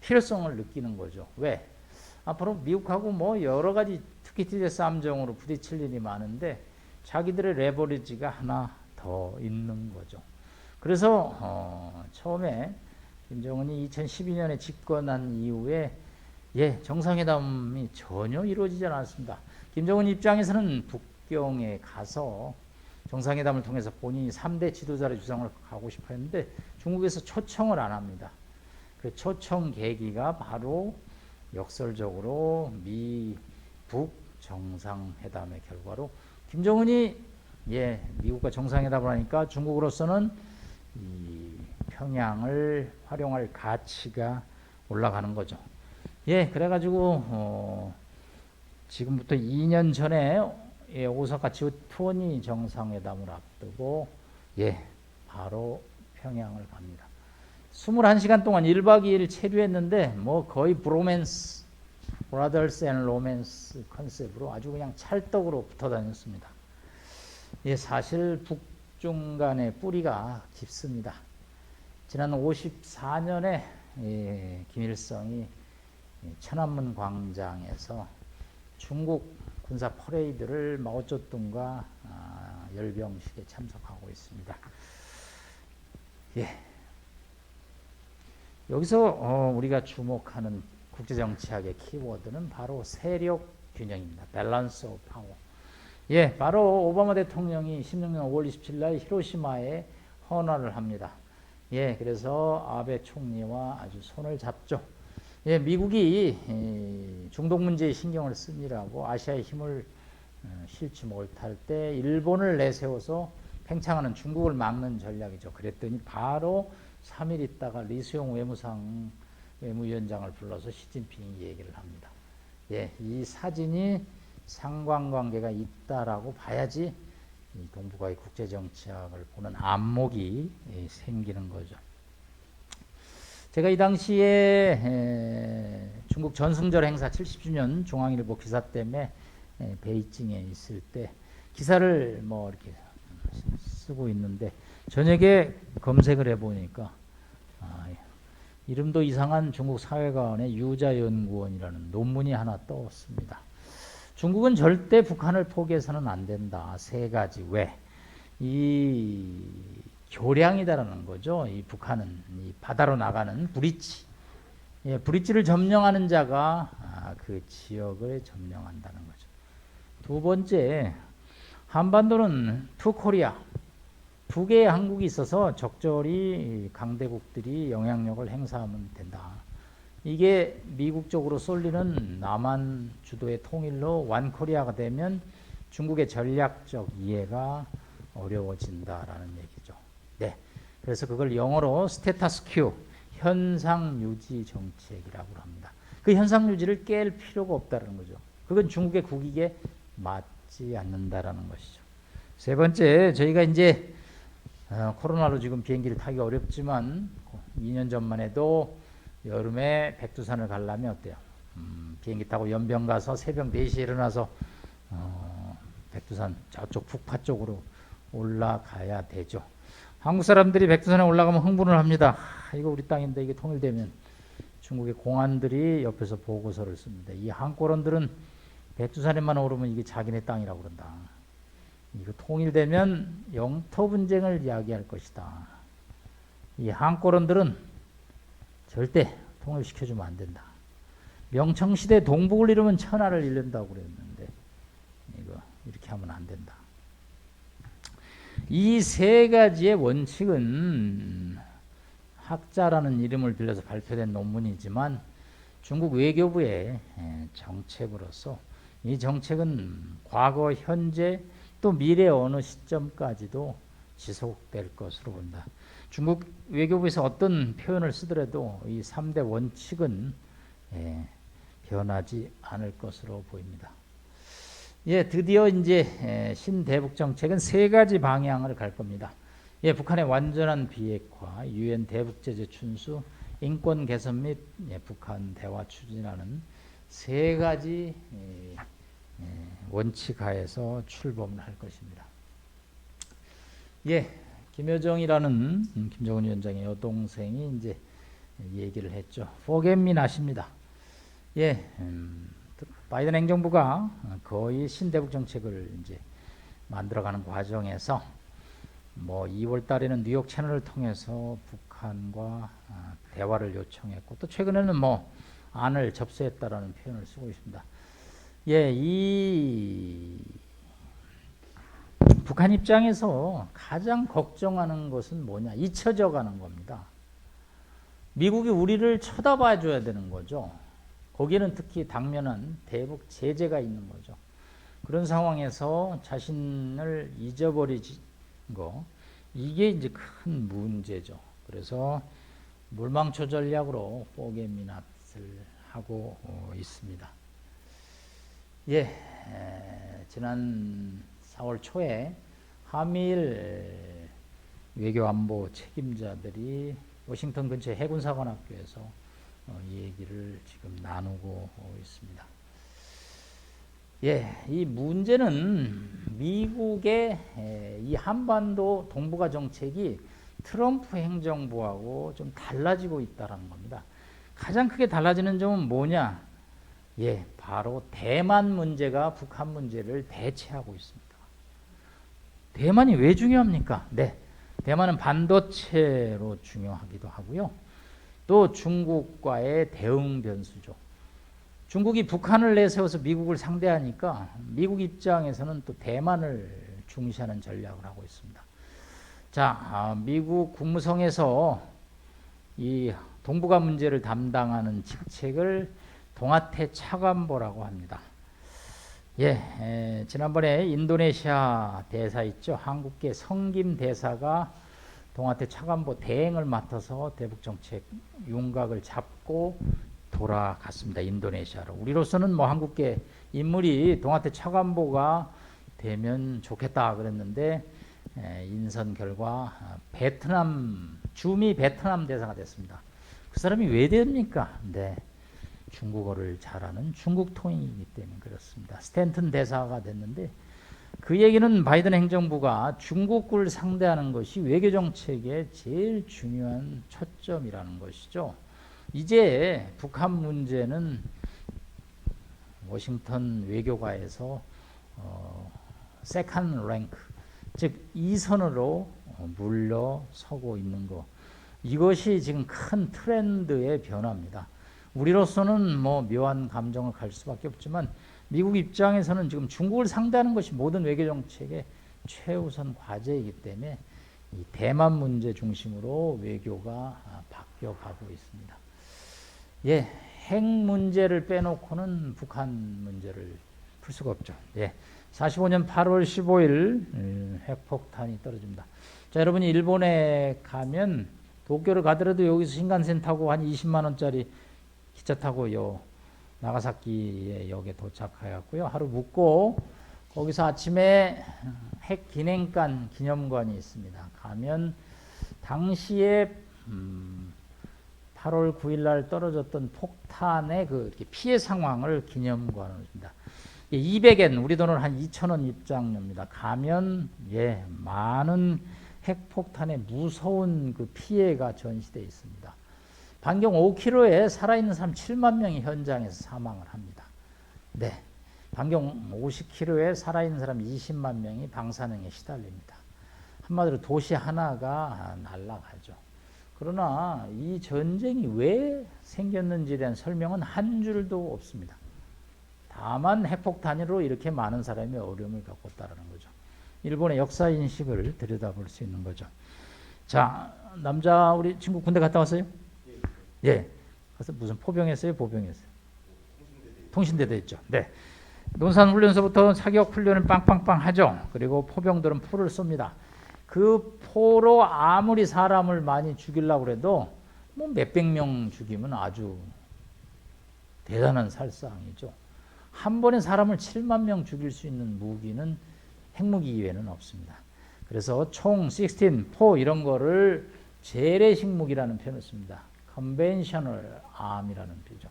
필요성을 느끼는 거죠. 왜? 앞으로 미국하고 뭐 여러 가지 투키티제 싸움정으로 부딪힐 일이 많은데 자기들의 레버리지가 하나 더 있는 거죠. 그래서 처음에 김정은이 2012년에 집권한 이후에 예, 정상회담이 전혀 이루어지지 않았습니다. 김정은 입장에서는 북경에 가서 정상회담을 통해서 본인이 3대 지도자의 주장을 가고 싶어 했는데 중국에서 초청을 안 합니다. 그 초청 계기가 바로 역설적으로 미북 정상회담의 결과로 김정은이 예, 미국과 정상회담을 하니까 중국으로서는 이 평양을 활용할 가치가 올라가는 거죠. 예, 그래가지고 지금부터 2년 전에 예, 오사카 G20 정상회담을 앞두고 예, 바로 평양을 갑니다. 21시간 동안 1박 2일 체류했는데 뭐 거의 브로맨스, 브라더스 앤 로맨스 컨셉으로 아주 그냥 찰떡으로 붙어 다녔습니다. 예, 사실 북중 간의 뿌리가 깊습니다. 지난 54년에 예, 김일성이 천안문 광장에서 중국 군사 퍼레이드를 마오쩌둥과 열병식에 참석하고 있습니다. 예. 여기서 우리가 주목하는 국제정치학의 키워드는 바로 세력 균형입니다. 밸런스 오브 파워. 예, 바로 오바마 대통령이 16년 5월 27일 날 히로시마에 헌화를 합니다. 예, 그래서 아베 총리와 아주 손을 잡죠. 예, 미국이 중동 문제에 신경을 쓰느라고 아시아의 힘을 실지 못할 때 일본을 내세워서 팽창하는 중국을 막는 전략이죠. 그랬더니 바로 3일 있다가 리수용 외무위원장을 불러서 시진핑이 얘기를 합니다. 예, 이 사진이 상관관계가 있다라고 봐야지 이 동북아의 국제정치학을 보는 안목이 생기는 거죠. 제가 이 당시에 중국 전승절 행사 70주년 중앙일보 기사 때문에 베이징에 있을 때 기사를 뭐 이렇게 쓰고 있는데 저녁에 검색을 해보니까 이름도 이상한 중국 사회과원의 유자연구원이라는 논문이 하나 떴습니다. 중국은 절대 북한을 포기해서는 안 된다. 세 가지. 왜? 이 교량이다라는 거죠. 이 북한은 이 바다로 나가는 브릿지. 예, 브릿지를 점령하는 자가 그 지역을 점령한다는 거죠. 두 번째, 한반도는 투 코리아. 두 개의 한국이 있어서 적절히 강대국들이 영향력을 행사하면 된다. 이게 미국 쪽으로 쏠리는 남한 주도의 통일로 완 코리아가 되면 중국의 전략적 이해가 어려워진다라는 얘기죠. 네. 그래서 그걸 영어로 스테타스 큐, 현상 유지 정책이라고 합니다. 그 현상 유지를 깰 필요가 없다는 거죠. 그건 중국의 국익에 맞지 않는다라는 것이죠. 세 번째, 저희가 이제 코로나로 지금 비행기를 타기 어렵지만 2년 전만 해도 여름에 백두산을 가려면 어때요? 비행기 타고 연병 가서 새벽 4시에 일어나서 백두산 저쪽 북파 쪽으로 올라가야 되죠. 한국 사람들이 백두산에 올라가면 흥분을 합니다. 이거 우리 땅인데 이게 통일되면 중국의 공안들이 옆에서 보고서를 씁니다. 이 한국어른들은 백두산에만 오르면 이게 자기네 땅이라고 그런다. 이거 통일되면 영토 분쟁을 이야기할 것이다. 이 한꼬른들은 절대 통일시켜주면 안 된다. 명청시대 동북을 잃으면 천하를 잃는다고 그랬는데 이거 이렇게 하면 안 된다. 이 세 가지의 원칙은 학자라는 이름을 빌려서 발표된 논문이지만 중국 외교부의 정책으로서 이 정책은 과거, 현재 또 미래 어느 시점까지도 지속될 것으로 본다. 중국 외교부에서 어떤 표현을 쓰더라도 이 3대 원칙은 변하지 않을 것으로 보입니다. 드디어 이제 신대북 정책은 세 가지 방향을 갈 겁니다. 북한의 완전한 비핵화, 유엔 대북 제재 준수, 인권 개선 및 북한 대화 추진하는 세 가지 원칙 하에서 출범을 할 것입니다. 김여정이라는 김정은 위원장의 여동생이 이제 얘기를 했죠. 포겟미낫입니다. 바이든 행정부가 거의 신대북 정책을 이제 만들어가는 과정에서 2월 달에는 뉴욕 채널을 통해서 북한과 대화를 요청했고 또 최근에는 안을 접수했다라는 표현을 쓰고 있습니다. 이 북한 입장에서 가장 걱정하는 것은 뭐냐? 잊혀져 가는 겁니다. 미국이 우리를 쳐다봐 줘야 되는 거죠. 거기는 특히 당면한 대북 제재가 있는 거죠. 그런 상황에서 자신을 잊어버린 거, 이게 이제 큰 문제죠. 그래서 물망초 전략으로 포겟미낫을 하고 있습니다. 지난 4월 초에 한미일 외교안보 책임자들이 워싱턴 근처 해군사관학교에서 이 얘기를 지금 나누고 있습니다. 이 문제는 미국의 이 한반도 동북아 정책이 트럼프 행정부하고 좀 달라지고 있다는 겁니다. 가장 크게 달라지는 점은 뭐냐? 바로 대만 문제가 북한 문제를 대체하고 있습니다. 대만이 왜 중요합니까? 대만은 반도체로 중요하기도 하고요. 또 중국과의 대응 변수죠. 중국이 북한을 내세워서 미국을 상대하니까 미국 입장에서는 또 대만을 중시하는 전략을 하고 있습니다. 미국 국무성에서 이 동북아 문제를 담당하는 직책을 동아태 차관보라고 합니다. 지난번에 인도네시아 대사 있죠. 한국계 성김 대사가 동아태 차관보 대행을 맡아서 대북정책 윤곽을 잡고 돌아갔습니다. 인도네시아로. 우리로서는 한국계 인물이 동아태 차관보가 되면 좋겠다 그랬는데 인선 결과 주미 베트남 대사가 됐습니다. 그 사람이 왜 됩니까? 중국어를 잘하는 중국 통이기 때문에 그렇습니다. 스탠튼 대사가 됐는데 그 얘기는 바이든 행정부가 중국을 상대하는 것이 외교정책의 제일 중요한 초점이라는 것이죠. 이제 북한 문제는 워싱턴 외교가에서 세컨드 랭크, 즉 2선으로 물러서고 있는 것, 이것이 지금 큰 트렌드의 변화입니다. 우리로서는 묘한 감정을 가질 수밖에 없지만 미국 입장에서는 지금 중국을 상대하는 것이 모든 외교정책의 최우선 과제이기 때문에 이 대만 문제 중심으로 외교가 바뀌어가고 있습니다. 핵 문제를 빼놓고는 북한 문제를 풀 수가 없죠. 45년 8월 15일 핵폭탄이 떨어집니다. 여러분이 일본에 가면 도쿄를 가더라도 여기서 신간센 타고 한 20만 원짜리 기차 타고 나가사키의 역에 도착하였고요. 하루 묵고 거기서 아침에 핵 기념관 기념관이 있습니다. 가면 당시에 8월 9일 날 떨어졌던 폭탄의 그 피해 상황을 기념관으로 줍니다. 200엔, 우리 돈으로 한 2,000원 입장료입니다. 가면 많은 핵폭탄의 무서운 그 피해가 전시되어 있습니다. 반경 5km에 살아있는 사람 7만 명이 현장에서 사망을 합니다. 반경 50km에 살아있는 사람 20만 명이 방사능에 시달립니다. 한마디로 도시 하나가 날아가죠. 그러나 이 전쟁이 왜 생겼는지에 대한 설명은 한 줄도 없습니다. 다만 핵폭탄으로 이렇게 많은 사람이 어려움을 겪었다는 거죠. 일본의 역사 인식을 들여다볼 수 있는 거죠. 자, 남자 우리 친구 군대 갔다 왔어요? 예. 그래서 무슨 포병했어요? 보병했어요? 통신대도 있죠. 네. 논산훈련소부터 사격 훈련을 빵빵빵 하죠. 그리고 포병들은 포를 쏩니다. 그 포로 아무리 사람을 많이 죽이려고 해도 뭐 몇백 명 죽이면 아주 대단한 살상이죠. 한 번에 사람을 7만 명 죽일 수 있는 무기는 핵무기 이외에는 없습니다. 그래서 총, 16, 포 이런 거를 재래식 무기라는 표현을 씁니다. Conventional Arm이라는 표죠.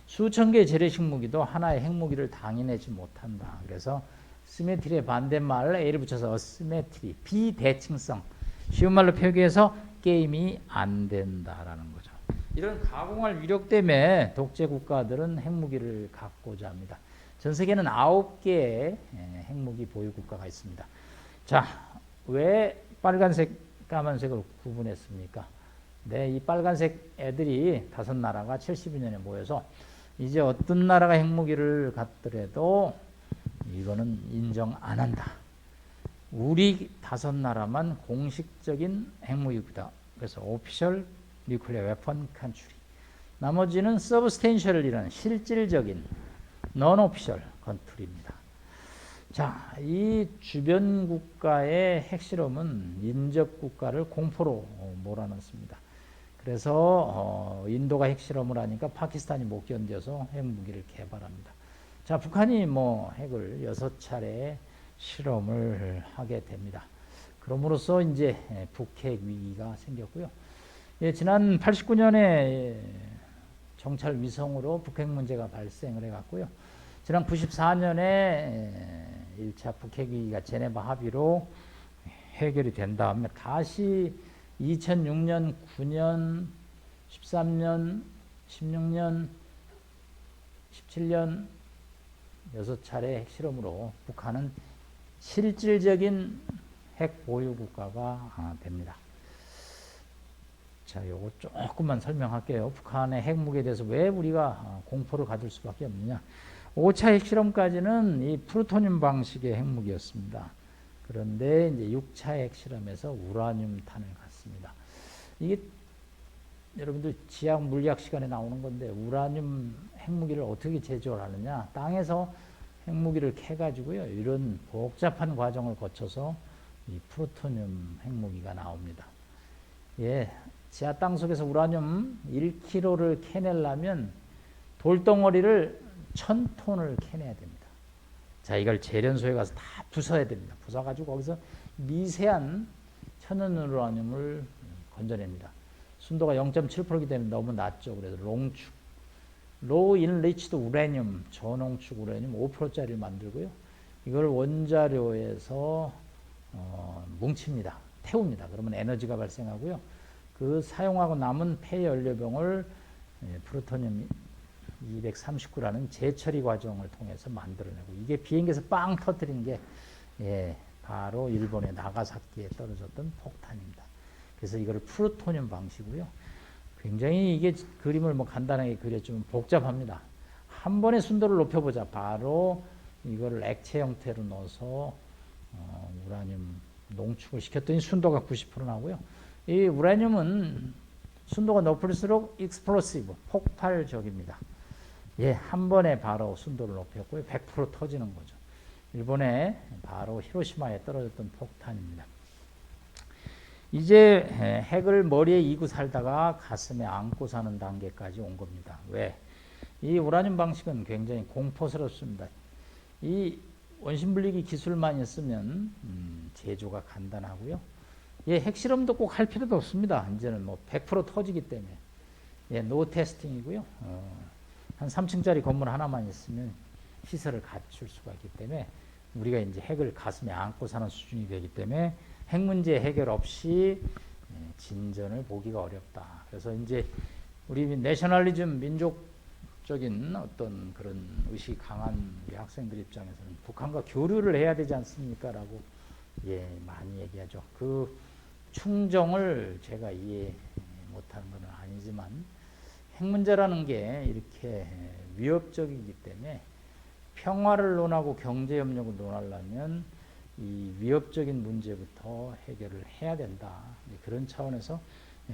수천 개의 재래식 무기도 하나의 핵무기를 당해내지 못한다. 그래서 시메트리의 반대말 A를 붙여서 어시메트리, 비대칭성. 쉬운 말로 표기해서 게임이 안 된다라는 거죠. 이런 가공할 위력 때문에 독재 국가들은 핵무기를 갖고자 합니다. 전 세계는 9개의 핵무기 보유 국가가 있습니다. 자, 왜 빨간색, 까만색을 구분했습니까? 네, 이 빨간색 애들이 5나라가 72년에 모여서 이제 어떤 나라가 핵무기를 갖더라도 이거는 인정 안 한다. 우리 5나라만 공식적인 핵무기다. 그래서 오피셜 뉴클리어 웨폰 컨트리. 나머지는 서브스텐셜이라는 실질적인 non-official 컨트리입니다. 자, 이 주변 국가의 핵실험은 인접 국가를 공포로 몰아넣습니다. 그래서 인도가 핵실험을 하니까 파키스탄이 못 견뎌서 핵무기를 개발합니다. 자, 북한이 뭐 핵을 6차례 실험을 하게 됩니다. 그럼으로써 이제 북핵 위기가 생겼고요. 예, 지난 89년에 정찰 위성으로 북핵 문제가 발생을 해갔고요. 지난 94년에 1차 북핵 위기가 제네바 합의로 해결이 된 다음에 다시 2006년, 9년, 13년, 16년, 17년 6차례 핵실험으로 북한은 실질적인 핵 보유 국가가 됩니다. 자, 요거 조금만 설명할게요. 북한의 핵무기에 대해서 왜 우리가 공포를 가질 수밖에 없느냐. 5차 핵실험까지는 이 플루토늄 방식의 핵무기였습니다. 그런데 이제 6차 핵실험에서 우라늄탄을 갖습니다. 이게 여러분들 지학 물리학 시간에 나오는 건데 우라늄 핵무기를 어떻게 제조를 하느냐. 땅에서 핵무기를 캐가지고요. 이런 복잡한 과정을 거쳐서 이 플루토늄 핵무기가 나옵니다. 예, 지하 땅 속에서 우라늄 1kg를 캐내려면 돌덩어리를 1000톤을 캐내야 됩니다. 자, 이걸 재련소에 가서 다 부숴야 됩니다. 부숴가지고 거기서 미세한 천연 우라늄을 건져냅니다. 순도가 0.7%이기 때문에 너무 낮죠. 그래서 롱축, 로우 인리치드 우라늄, 저농축 우라늄 5%짜리를 만들고요. 이걸 원자료에서 뭉칩니다. 태웁니다. 그러면 에너지가 발생하고요. 그 사용하고 남은 폐연료병을 플루토늄 239라는 재처리 과정을 통해서 만들어내고, 이게 비행기에서 빵 터뜨린 게 바로 일본의 나가사키에 떨어졌던 폭탄입니다. 그래서 이거를 플루토늄 방식이고요. 굉장히 이게 그림을 뭐 간단하게 그려주면 복잡합니다. 한 번에 순도를 높여보자. 바로 이거를 액체 형태로 넣어서 우라늄 농축을 시켰더니 순도가 90% 나고요. 이 우라늄은 순도가 높을수록 익스플로시브, 폭발적입니다. 예, 한 번에 바로 순도를 높였고요. 100% 터지는 거죠. 일본의 바로 히로시마에 떨어졌던 폭탄입니다. 이제 핵을 머리에 이고 살다가 가슴에 안고 사는 단계까지 온 겁니다. 왜? 이 우라늄 방식은 굉장히 공포스럽습니다. 이 원심분리기 기술만 있으면 제조가 간단하고요. 예, 핵실험도 꼭 할 필요도 없습니다. 이제는 뭐 100% 터지기 때문에. 예, 노 테스팅이고요. 한 3층짜리 건물 하나만 있으면 시설을 갖출 수가 있기 때문에 우리가 이제 핵을 가슴에 안고 사는 수준이 되기 때문에 핵 문제 해결 없이 진전을 보기가 어렵다. 그래서 이제 우리 내셔널리즘, 민족적인 어떤 그런 의식이 강한 우리 학생들 입장에서는 북한과 교류를 해야 되지 않습니까? 라고 많이 얘기하죠. 그 충정을 제가 이해를 못하는 건 아니지만 핵 문제라는 게 이렇게 위협적이기 때문에 평화를 논하고 경제 협력을 논하려면 이 위협적인 문제부터 해결을 해야 된다. 그런 차원에서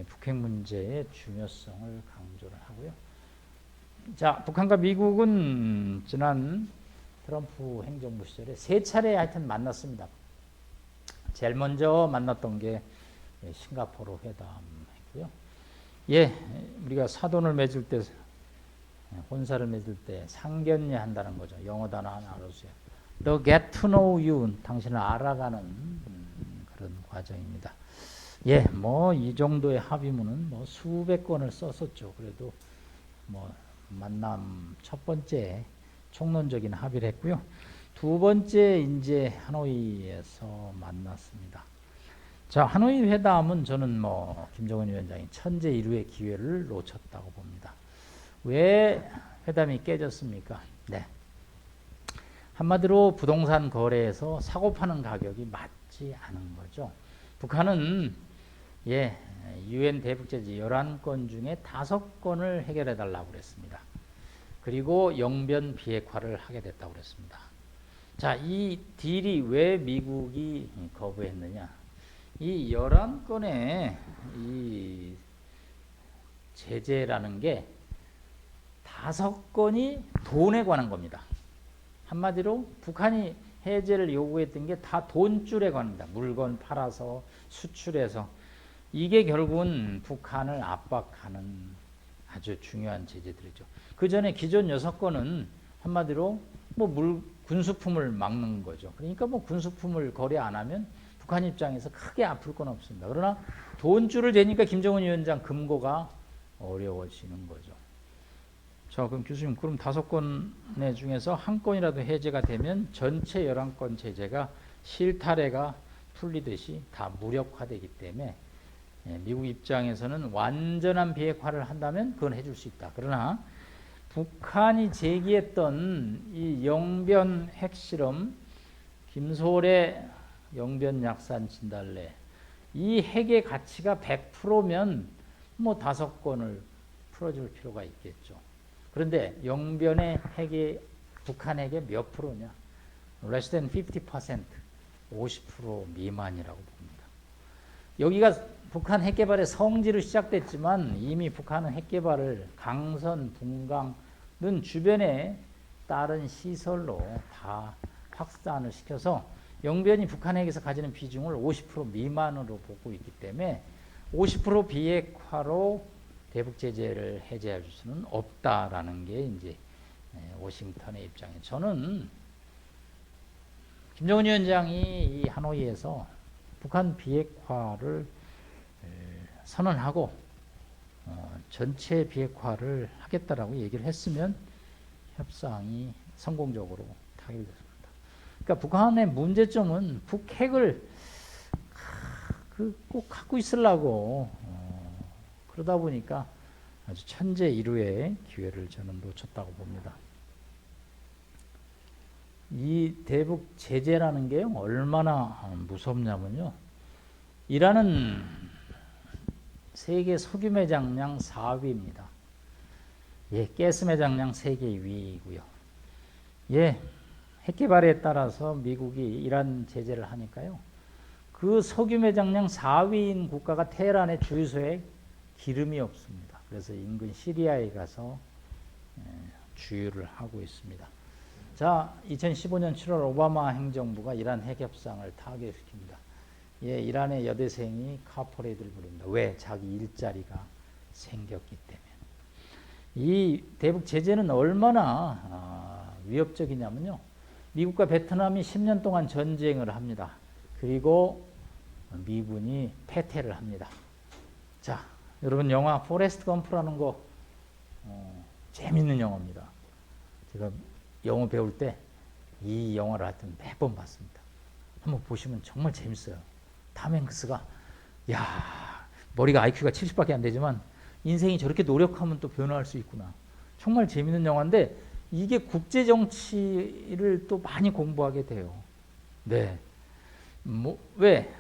북핵 문제의 중요성을 강조를 하고요. 자, 북한과 미국은 지난 트럼프 행정부 시절에 3차례 하여튼 만났습니다. 제일 먼저 만났던 게 싱가포르 회담했고요. 예, 우리가 사돈을 맺을 때, 혼사를 맺을 때 상견례 한다는 거죠. 영어 단어 하나 알아주세요. The get to know you, 당신을 알아가는 그런 과정입니다. 예, 뭐 이 정도의 합의문은 뭐 수백 건을 썼었죠. 그래도 뭐 만남 첫 번째 총론적인 합의를 했고요. 두 번째 이제 하노이에서 만났습니다. 자, 하노이 회담은 저는 뭐 김정은 위원장이 천재 일우의 기회를 놓쳤다고 봅니다. 왜 회담이 깨졌습니까? 네. 한마디로 부동산 거래에서 사고 파는 가격이 맞지 않은 거죠. 북한은 유엔 대북제재 11건 중에 5건을 해결해 달라고 그랬습니다. 그리고 영변 비핵화를 하게 됐다고 그랬습니다. 자, 이 딜이 왜 미국이 거부했느냐? 이 11건의 이 제재라는 게 5건이 돈에 관한 겁니다. 한마디로 북한이 해제를 요구했던 게 다 돈줄에 관합니다. 물건 팔아서 수출해서. 이게 결국은 북한을 압박하는 아주 중요한 제재들이죠. 그 전에 기존 6건은 한마디로 뭐 군수품을 막는 거죠. 그러니까 뭐 군수품을 거래 안 하면 북한 입장에서 크게 아플 건 없습니다. 그러나 돈줄을 재니까 김정은 위원장 금고가 어려워지는 거죠. 자, 그럼 교수님, 그럼 5건의 중에서 한 건이라도 해제가 되면 전체 11건 제재가 실타래가 풀리듯이 다 무력화되기 때문에 미국 입장에서는 완전한 비핵화를 한다면 그건 해줄 수 있다. 그러나 북한이 제기했던 이 영변 핵실험, 김소래 영변 약산 진달래, 이 핵의 가치가 100%면 뭐 5건을 풀어줄 필요가 있겠죠. 그런데 영변의 핵이 북한 핵의 몇 프로냐? less than 50%, 50% 미만이라고 봅니다. 여기가 북한 핵 개발의 성지로 시작됐지만 이미 북한은 핵 개발을 강선, 분강은 주변에 다른 시설로 다 확산을 시켜서 영변이 북한 핵에서 가지는 비중을 50% 미만으로 보고 있기 때문에 50% 비핵화로 대북 제재를 해제할 수는 없다라는 게 이제 워싱턴의 입장이에요. 저는 김정은 위원장이 이 하노이에서 북한 비핵화를 선언하고 전체 비핵화를 하겠다라고 얘기를 했으면 협상이 성공적으로 타결됐습니다. 그러니까 북한의 문제점은 북핵을 꼭 갖고 있으려고 그러다 보니까 아주 천재 일우의 기회를 저는 놓쳤다고 봅니다. 이 대북 제재라는 게 얼마나 무섭냐면요. 이란은 세계 석유 매장량 4위입니다. 가스 매장량 세계 2위이고요. 핵 개발에 따라서 미국이 이란 제재를 하니까요. 그 석유 매장량 4위인 국가가 테헤란의 주유소에 기름이 없습니다. 그래서 인근 시리아에 가서 주유를 하고 있습니다. 자, 2015년 7월 오바마 행정부가 이란 핵협상을 타결시킵니다. 이란의 여대생이 카퍼레이드를 부릅니다. 왜? 자기 일자리가 생겼기 때문에. 이 대북 제재는 얼마나 위협적이냐면요. 미국과 베트남이 10년 동안 전쟁을 합니다. 그리고 미군이 패퇴를 합니다. 자, 여러분 영화 포레스트 검프라는 거 재밌는 영화입니다. 제가 영어 배울 때 이 영화를 하여튼 매번 봤습니다. 한번 보시면 정말 재밌어요. 탐 행크스가 머리가 IQ가 70밖에 안 되지만 인생이 저렇게 노력하면 또 변화할 수 있구나. 정말 재밌는 영화인데 이게 국제 정치를 또 많이 공부하게 돼요. 네. 왜?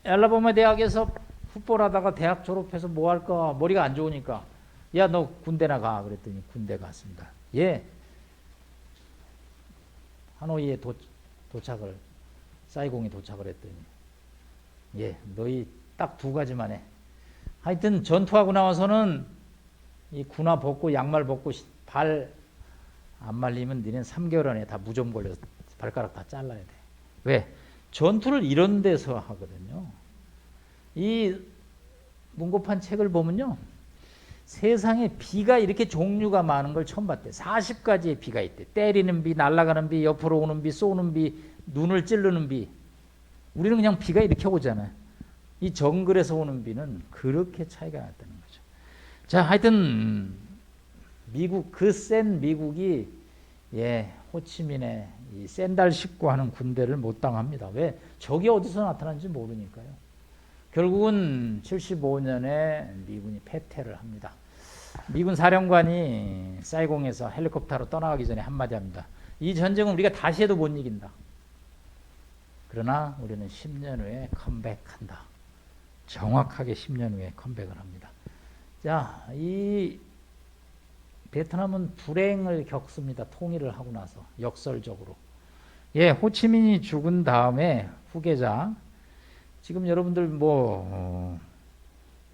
알라바마 대학에서 풋볼하다가 대학 졸업해서 뭐 할까 머리가 안 좋으니까 야 너 군대나 가 그랬더니 군대 갔습니다. 예, 하노이에 도착을 사이공에 도착을 했더니 예 너희 딱 두 가지만 해. 하여튼 전투하고 나와서는 이 군화 벗고 양말 벗고 발 안 말리면 니는 3개월 안에 다 무좀 걸려서 발가락 다 잘라야 돼. 왜? 전투를 이런 데서 하거든요. 이 문고판 책을 보면요. 세상에 비가 이렇게 종류가 많은 걸 처음 봤대. 40가지의 비가 있대. 때리는 비, 날아가는 비, 옆으로 오는 비, 쏘는 비, 눈을 찌르는 비. 우리는 그냥 비가 이렇게 오잖아요. 이 정글에서 오는 비는 그렇게 차이가 났다는 거죠. 자, 하여튼 미국 그 센 미국이 예 호치민의 이 샌달 신고 하는 군대를 못 당합니다. 왜? 적이 어디서 나타난지 모르니까요. 결국은 75년에 미군이 패퇴를 합니다. 미군 사령관이 사이공에서 헬리콥터로 떠나가기 전에 한마디 합니다. 이 전쟁은 우리가 다시 해도 못 이긴다. 그러나 우리는 10년 후에 컴백한다. 정확하게 10년 후에 컴백을 합니다. 자, 이 베트남은 불행을 겪습니다. 통일을 하고 나서 역설적으로. 예, 호치민이 죽은 다음에 후계자. 지금 여러분들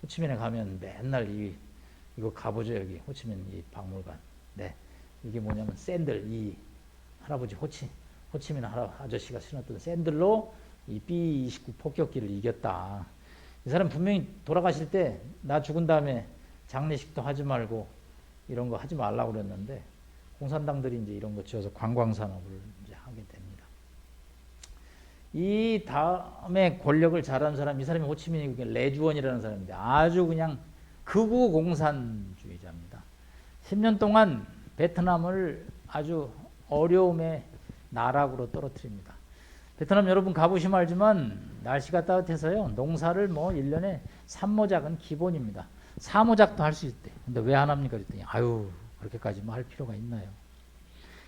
호치민에 가면 맨날 이거 가보죠. 여기 호치민 이 박물관. 네, 이게 뭐냐면 샌들 이 할아버지 호치민 아저씨가 신었던 샌들로 이 B-29 폭격기를 이겼다. 이 사람 분명히 돌아가실 때 나 죽은 다음에 장례식도 하지 말고 이런 거 하지 말라고 그랬는데 공산당들이 이제 이런 거 지어서 관광 산업을 이제 하게 됩니다. 이 다음에 권력을 잘한 사람, 이 사람이 호치민이 레주원이라는 사람인데 아주 그냥 극우 공산주의자입니다. 10년 동안 베트남을 아주 어려움의 나락으로 떨어뜨립니다. 베트남 여러분 가보시면 알지만 날씨가 따뜻해서요. 농사를 1년에 3모작은 기본입니다. 4모작도 할 수 있대. 근데 왜 안 합니까? 그랬더니 아유 그렇게까지 할 필요가 있나요?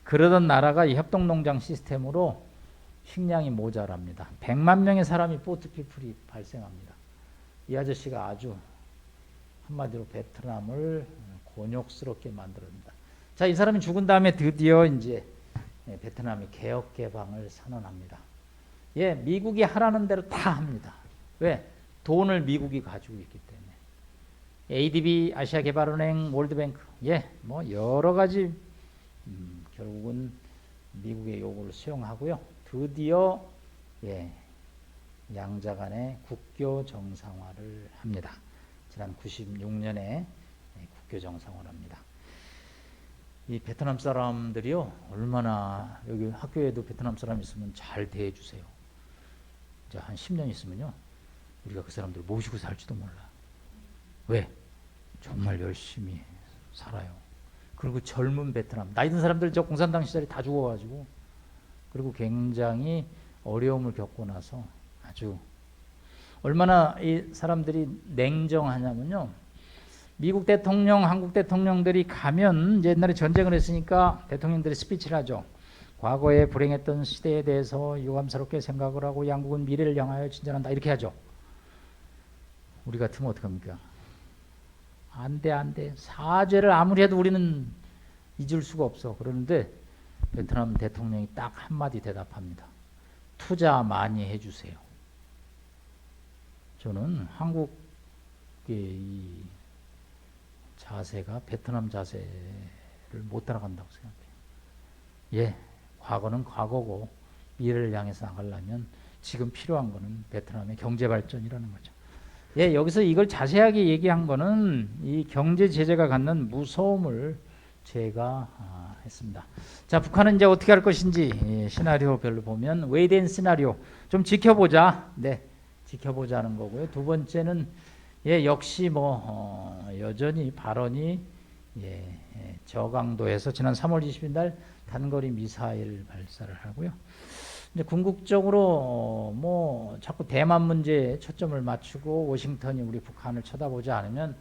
그러던 나라가 이 협동농장 시스템으로 식량이 모자랍니다. 100만 명의 사람이 포트피플이 발생합니다. 이 아저씨가 아주 한마디로 베트남을 곤욕스럽게 만들었습니다. 자, 이 사람이 죽은 다음에 드디어 이제 베트남이 개혁 개방을 선언합니다. 예, 미국이 하라는 대로 다 합니다. 왜? 돈을 미국이 가지고 있기 때문에. ADB, 아시아개발은행, 월드뱅크, 예, 여러 가지 결국은 미국의 요구를 수용하고요. 드디어 예, 양자 간의 국교 정상화를 합니다. 지난 96년에 국교 정상화를 합니다. 이 베트남 사람들이요, 얼마나 여기 학교에도 베트남 사람 있으면 잘 대해주세요. 이제 한 10년 있으면요, 우리가 그 사람들 모시고 살지도 몰라. 왜? 정말 열심히 살아요. 그리고 젊은 베트남, 나이 든 사람들 저 공산당 시절에 다 죽어가지고, 그리고 굉장히 어려움을 겪고 나서 아주 얼마나 이 사람들이 냉정하냐면요. 미국 대통령, 한국 대통령들이 가면 이제 옛날에 전쟁을 했으니까 대통령들이 스피치를 하죠. 과거에 불행했던 시대에 대해서 유감스럽게 생각을 하고 양국은 미래를 향하여 진전한다 이렇게 하죠. 우리 같으면 어떡합니까? 안 돼. 사죄를 아무리 해도 우리는 잊을 수가 없어. 그러는데 베트남 대통령이 딱 한마디 대답합니다. 투자 많이 해주세요. 저는 한국의 이 자세가 베트남 자세를 못 따라간다고 생각해요. 예, 과거는 과거고 미래를 향해서 나가려면 지금 필요한 거는 베트남의 경제 발전이라는 거죠. 예, 여기서 이걸 자세하게 얘기한 거는 이 경제 제재가 갖는 무서움을 제가 했습니다. 자, 북한은 이제 어떻게 할 것인지 시나리오별로 보면 웨이드 앤 시나리오 좀 지켜보자. 네, 지켜보자는 거고요. 두 번째는 예, 역시 여전히 발언이 저강도에서 지난 3월 20일 날 단거리 미사일 발사를 하고요. 이제 궁극적으로 자꾸 대만 문제에 초점을 맞추고 워싱턴이 우리 북한을 쳐다보지 않으면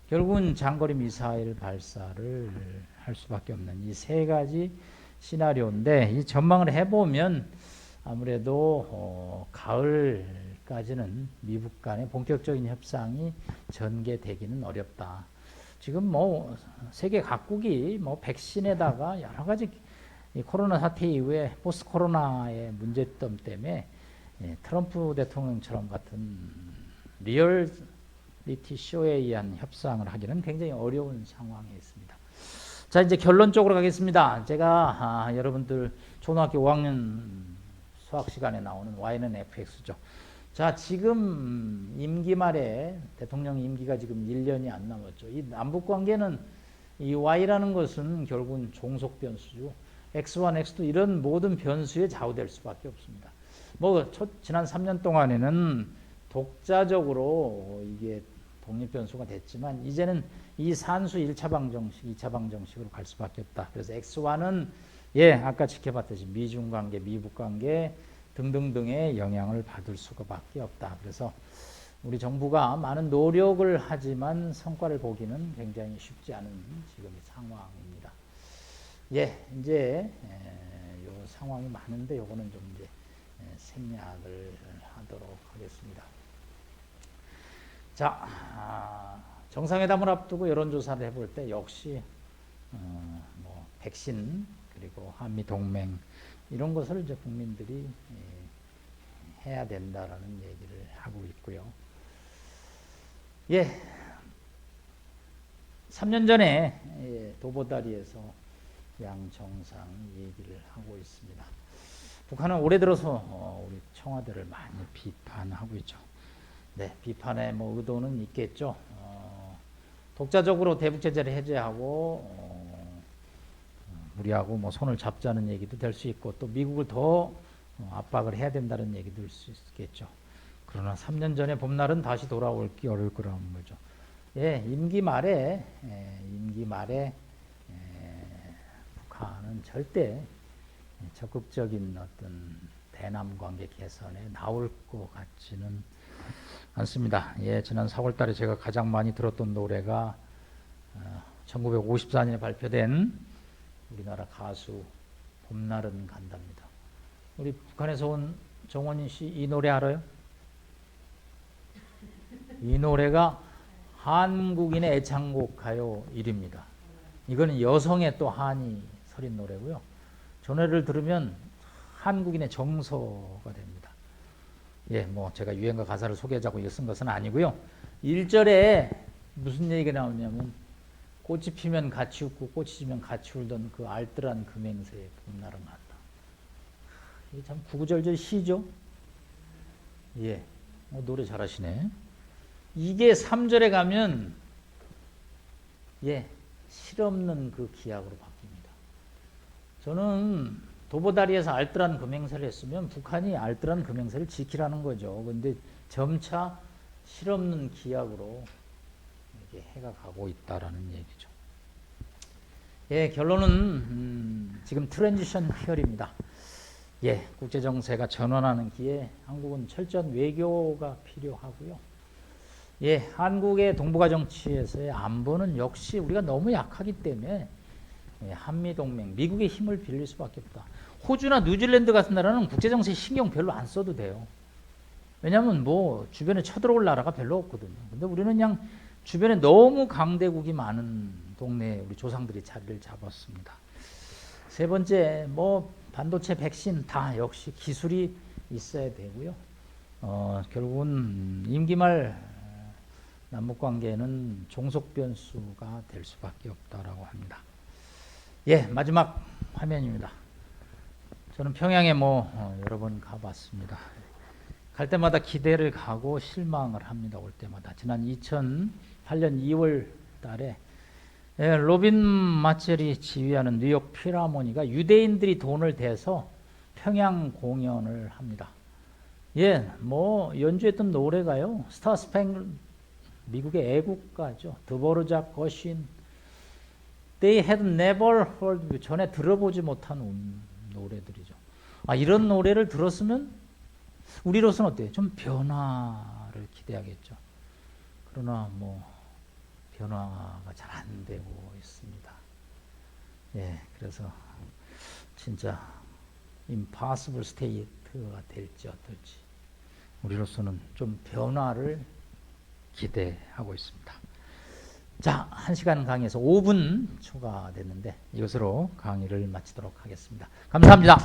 결국은 장거리 미사일 발사를 할 수밖에 없는 이 세 가지 시나리오인데 이 전망을 해보면 아무래도 가을 10월까지는 미북 간의 본격적인 협상이 전개되기는 어렵다. 지금 뭐 세계 각국이 뭐 백신에다가 여러 가지 이 코로나 사태 이후에 포스트 코로나의 문제점 때문에 트럼프 대통령처럼 같은 리얼리티 쇼에 의한 협상을 하기는 굉장히 어려운 상황에 있습니다. 자, 이제 결론적으로 가겠습니다. 제가 여러분들 초등학교 5학년 수학 시간에 나오는 Y는 fx죠. 자, 지금 임기 말에 대통령 임기가 지금 1년이 안 남았죠. 이 남북 관계는 이 Y라는 것은 결국은 종속 변수죠. X1, X2 이런 모든 변수에 좌우될 수밖에 없습니다. 뭐 지난 3년 동안에는 독자적으로 이게 독립 변수가 됐지만 이제는 이 산수 1차 방정식, 2차 방정식으로 갈 수밖에 없다. 그래서 X1은 아까 지켜봤듯이 미중 관계, 미북 관계 등등등의 영향을 받을 수밖에 없다. 그래서 우리 정부가 많은 노력을 하지만 성과를 보기는 굉장히 쉽지 않은 지금의 상황입니다. 이제 요 상황이 많은데 요거는 좀 이제 생략을 하도록 하겠습니다. 자, 정상회담을 앞두고 여론조사를 해볼 때 역시 뭐 백신 그리고 한미 동맹 이런 것을 이제 국민들이 해야 된다라는 얘기를 하고 있고요. 3년 전에 도보다리에서 양 정상 얘기를 하고 있습니다. 북한은 올해 들어서 우리 청와대를 많이 비판하고 있죠. 비판의 뭐 의도는 있겠죠. 독자적으로 대북 제재를 해제하고 우리하고 뭐 손을 잡자는 얘기도 될 수 있고 또 미국을 더 압박을 해야 된다는 얘기도 될 수 있겠죠. 그러나 3년 전에 봄날은 다시 돌아올기 어려울 거라는 거죠. 임기 말에 북한은 절대 적극적인 어떤 대남 관계 개선에 나올 것 같지는 않습니다. 지난 4월 달에 제가 가장 많이 들었던 노래가 1954년에 발표된 우리나라 가수 봄날은 간답니다. 우리 북한에서 온 정원인 씨 이 노래 알아요? 이 노래가 한국인의 애창곡 가요 1위입니다. 이거는 여성의 또 한이 서린 노래고요. 저 노래를 들으면 한국인의 정서가 됩니다. 뭐 제가 유행가 가사를 소개하자고 쓴 것은 아니고요. 1절에 무슨 얘기가 나오냐면 꽃이 피면 같이 웃고 꽃이 지면 같이 울던 그 알뜰한 금행새의 봄날은 간다. 이게 참 구구절절 시죠? 노래 잘하시네. 이게 3절에 가면 실없는 그 기약으로 바뀝니다. 저는 도보다리에서 알뜰한 금행새를 했으면 북한이 알뜰한 금행새를 지키라는 거죠. 근데 점차 실없는 기약으로 이렇게 해가 가고 있다라는 얘기죠. 결론은 지금 트랜지션 피어입니다. 국제 정세가 전환하는 기에 한국은 철저한 외교가 필요하고요. 한국의 동북아 정치에서의 안보는 역시 우리가 너무 약하기 때문에 한미동맹, 미국의 힘을 빌릴 수밖에 없다. 호주나 뉴질랜드 같은 나라는 국제정세에 신경 별로 안 써도 돼요. 왜냐하면 뭐 주변에 쳐들어올 나라가 별로 없거든요. 근데 우리는 그냥 주변에 너무 강대국이 많은 동네에 우리 조상들이 자리를 잡았습니다. 세 번째, 뭐 반도체, 백신 다 역시 기술이 있어야 되고요. 결국은 임기 말 남북 관계는 종속 변수가 될 수밖에 없다라고 합니다. 마지막 화면입니다. 저는 평양에 여러 번 가봤습니다. 갈 때마다 기대를 가고 실망을 합니다. 올 때마다. 지난 2008년 2월 달에 로빈 마첼이 지휘하는 뉴욕 필하모니가 유대인들이 돈을 대서 평양 공연을 합니다. 연주했던 노래가요. 스타 스팽글 미국의 애국가죠. 드보르작, 거신. They had never heard, 전에 들어보지 못한 노래들이죠. 이런 노래를 들었으면 우리로서는 어때요? 좀 변화를 기대하겠죠. 그러나 변화가 잘 안 되고 있습니다. 그래서 진짜 impossible state가 될지 어떨지 우리로서는 좀 변화를 기대하고 있습니다. 자, 1시간 강의에서 5분 추가됐는데 이것으로 강의를 마치도록 하겠습니다. 감사합니다.